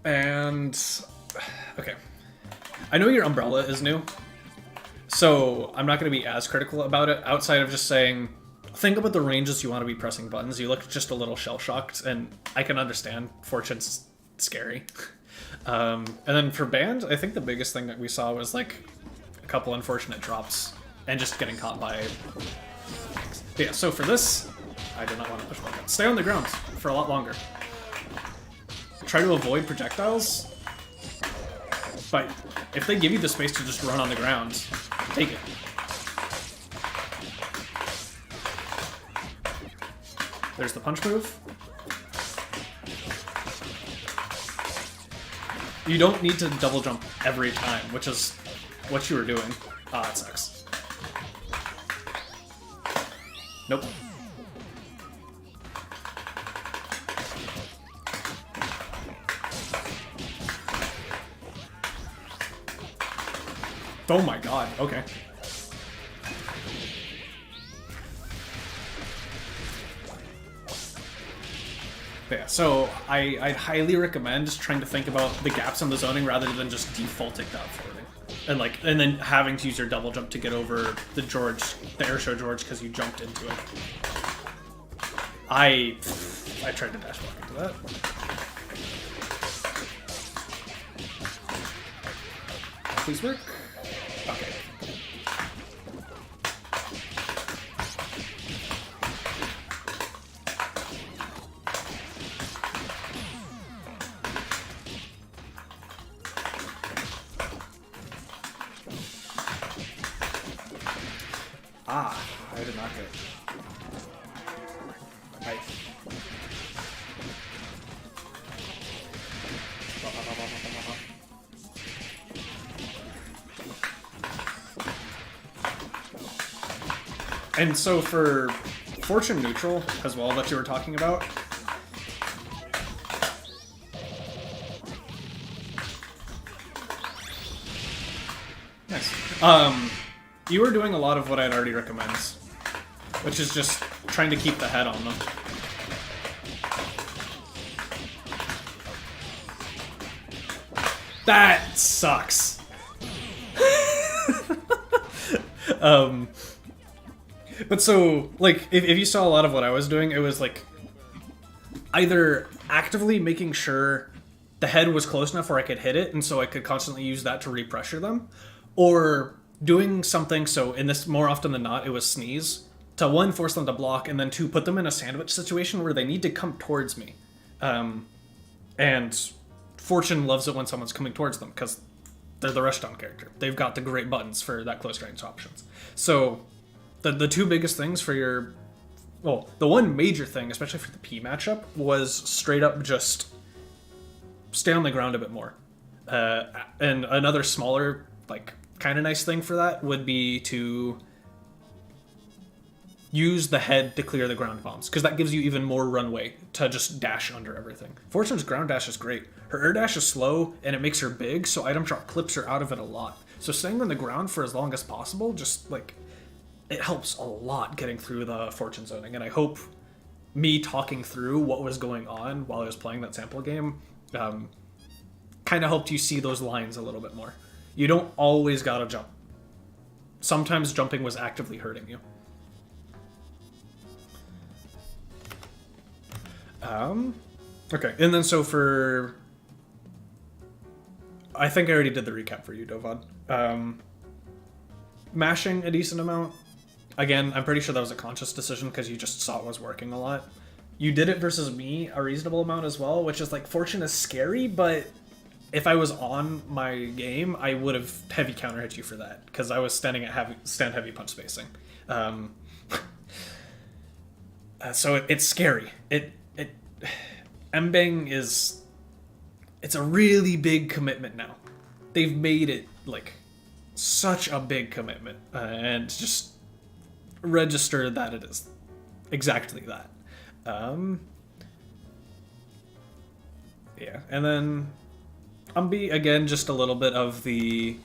Speaker 1: And... okay. I know your umbrella is new. So I'm not going to be as critical about it, outside of just saying, think about the ranges you want to be pressing buttons. You look just a little shell-shocked, and I can understand. Fortune's scary. And then for Band, I think the biggest thing that we saw was, like, a couple unfortunate drops, and just getting caught by... But yeah, so for this, I do not want to push buttons. Stay on the ground for a lot longer. Try to avoid projectiles, but if they give you the space to just run on the ground, take it. There's the punch move. You don't need to double jump every time, which is what you were doing. Ah, that sucks. Nope. Oh my god, okay. But yeah, so I'd highly recommend just trying to think about the gaps in the zoning rather than just defaulting to up forwarding. And then having to use your double jump to get over the airshow George, because you jumped into it. I tried to dash block into that. Please work. Okay. Ah, I did not get. Right. And so for Fortune neutral as well that you were talking about, nice. You were doing a lot of what I'd already recommend, which is just trying to keep the head on them. That sucks. But so, like, if you saw a lot of what I was doing, it was, like, either actively making sure the head was close enough where I could hit it, and so I could constantly use that to repressure them, or doing something, so in this, more often than not, it was sneeze, to one, force them to block, and then two, put them in a sandwich situation where they need to come towards me. And Fortune loves it when someone's coming towards them, because they're the rushdown character. They've got the great buttons for that close range options. So the two biggest things for your... Well, the one major thing, especially for the P matchup, was straight up just stay on the ground a bit more. And another smaller, like, kind of nice thing for that would be to use the head to clear the ground bombs, because that gives you even more runway to just dash under everything. Fortune's ground dash is great. Her air dash is slow, and it makes her big, so item drop clips her out of it a lot. So staying on the ground for as long as possible just, like, it helps a lot getting through the fortune zoning, and I hope me talking through what was going on while I was playing that sample game kind of helped you see those lines a little bit more. You don't always gotta jump. Sometimes jumping was actively hurting you. Okay, and then so for... I think I already did the recap for you, Dovad. Mashing a decent amount. Again, I'm pretty sure that was a conscious decision because you just saw it was working a lot. You did it versus me a reasonable amount as well, which is like, fortune is scary, but if I was on my game, I would have heavy counter hit you for that because I was standing at stand heavy punch spacing. So it's scary. Mbang is... It's a really big commitment now. They've made it, like, such a big commitment. And just register that it is exactly that. Yeah, and then... again, just a little bit of the...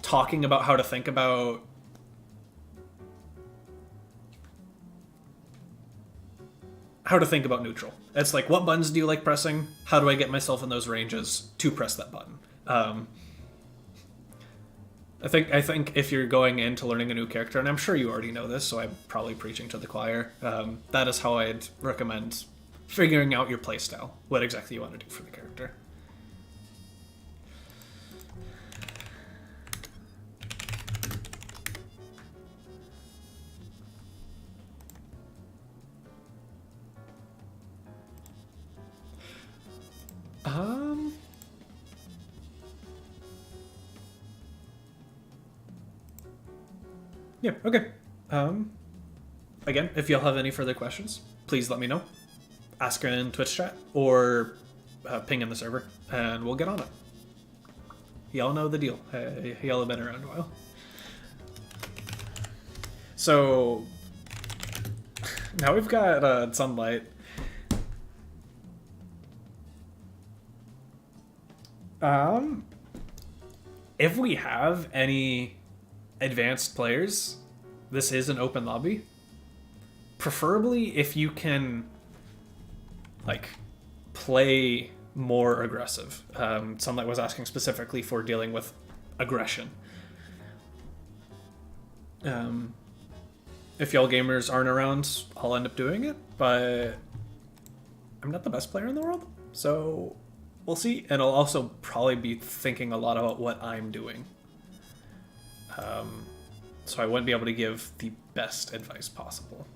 Speaker 1: talking about how to think about... neutral. It's like, what buttons do you like pressing? How do I get myself in those ranges to press that button? I think if you're going into learning a new character, and I'm sure you already know this, so I'm probably preaching to the choir, that is how I'd recommend figuring out your playstyle, what exactly you want to do for the character. Yeah, okay. Again, if y'all have any further questions, please let me know. Ask in Twitch chat or ping in the server, and we'll get on it. Y'all know the deal. Y'all have been around a while. So, now we've got sunlight. If we have any advanced players, this is an open lobby. Preferably if you can, like, play more aggressive. Sunlight was asking specifically for dealing with aggression. If y'all gamers aren't around, I'll end up doing it, but I'm not the best player in the world, so we'll see. And I'll also probably be thinking a lot about what I'm doing. So I wouldn't be able to give the best advice possible.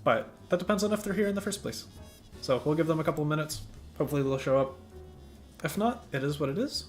Speaker 1: But that depends on if they're here in the first place. So we'll give them a couple of minutes. Hopefully they'll show up. If not, it is what it is.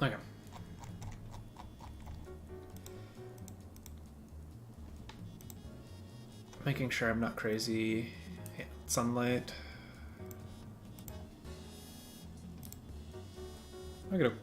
Speaker 1: Okay. Making sure I'm not crazy. Yeah, sunlight. Okay.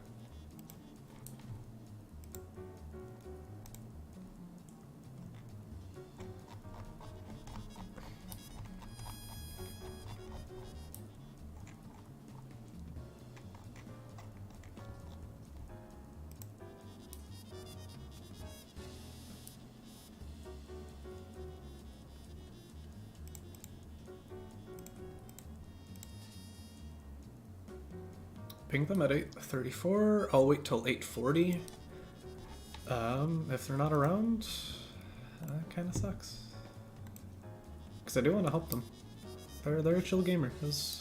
Speaker 1: Ping them at 8:34. I'll wait till 8:40. If they're not around, that kind of sucks. Because I do want to help them. They're a chill gamer. Who's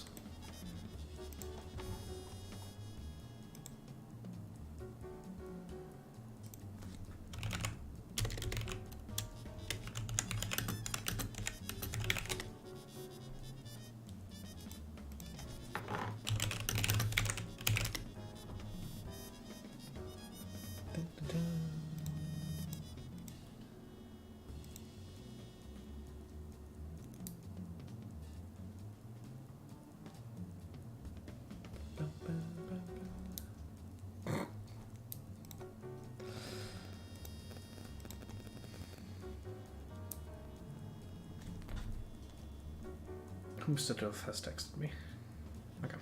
Speaker 1: has texted me. Okay.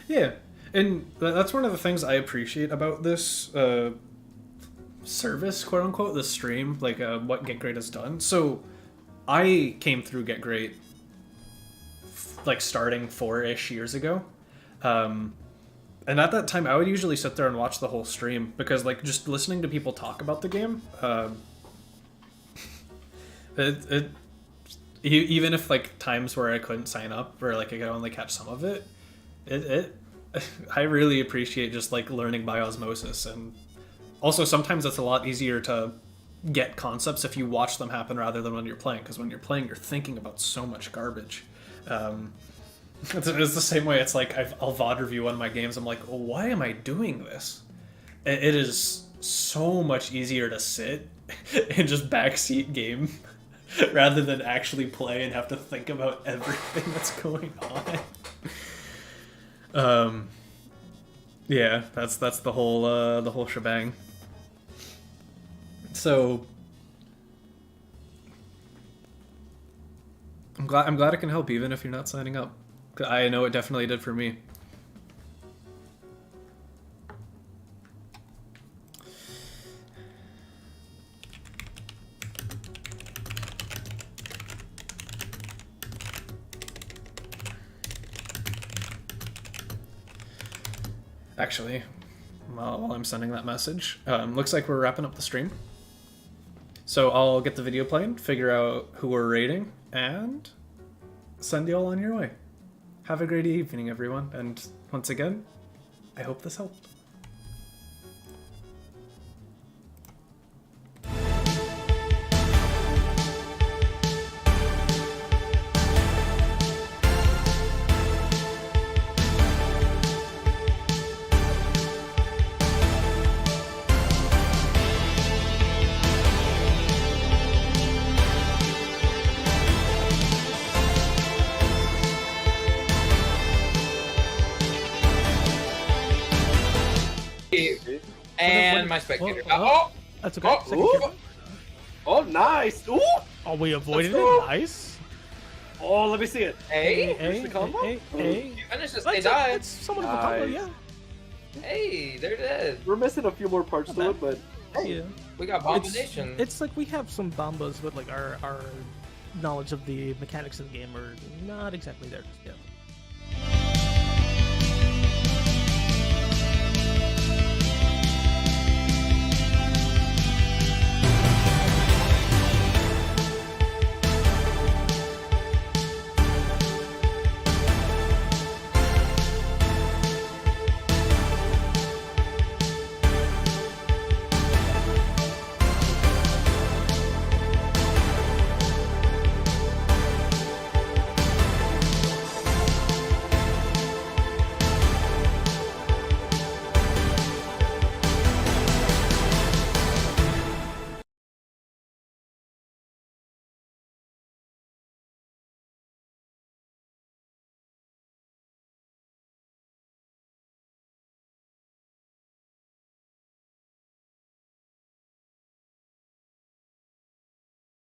Speaker 1: Yeah, and that's one of the things I appreciate about this service, quote unquote, this stream, like what Get Great has done. So I came through Get Great like starting 4-ish years ago. And at that time, I would usually sit there and watch the whole stream because, like, just listening to people talk about the game, even if like times where I couldn't sign up or like I could only catch some of it, I really appreciate just like learning by osmosis. And also sometimes it's a lot easier to get concepts if you watch them happen rather than when you're playing, because when you're playing, you're thinking about so much garbage. It's the same way. It's like I'll VOD review one of my games. I'm like, oh, why am I doing this? It is so much easier to sit and just backseat game rather than actually play and have to think about everything that's going on. Yeah, that's the whole shebang. So I'm glad it can help even if you're not signing up. I know it definitely did for me. Actually, while I'm sending that message, looks like we're wrapping up the stream. So I'll get the video playing, figure out who we're rating, and send you all on your way. Have a great evening, everyone, and once again, I hope this helped.
Speaker 2: And my spectator.
Speaker 3: That's okay.
Speaker 4: Oh, nice! Ooh!
Speaker 3: Oh, we avoided it. Nice.
Speaker 4: Oh, let me see it.
Speaker 2: Hey,
Speaker 4: the combo?
Speaker 2: you finished this. They died.
Speaker 3: It's somewhat of a combo, yeah.
Speaker 2: Hey, they're dead.
Speaker 4: We're missing a few more parts to it, but hey,
Speaker 3: Yeah.
Speaker 2: We got Bombination.
Speaker 3: It's like we have some bombas, but like our knowledge of the mechanics of the game are not exactly there just yet.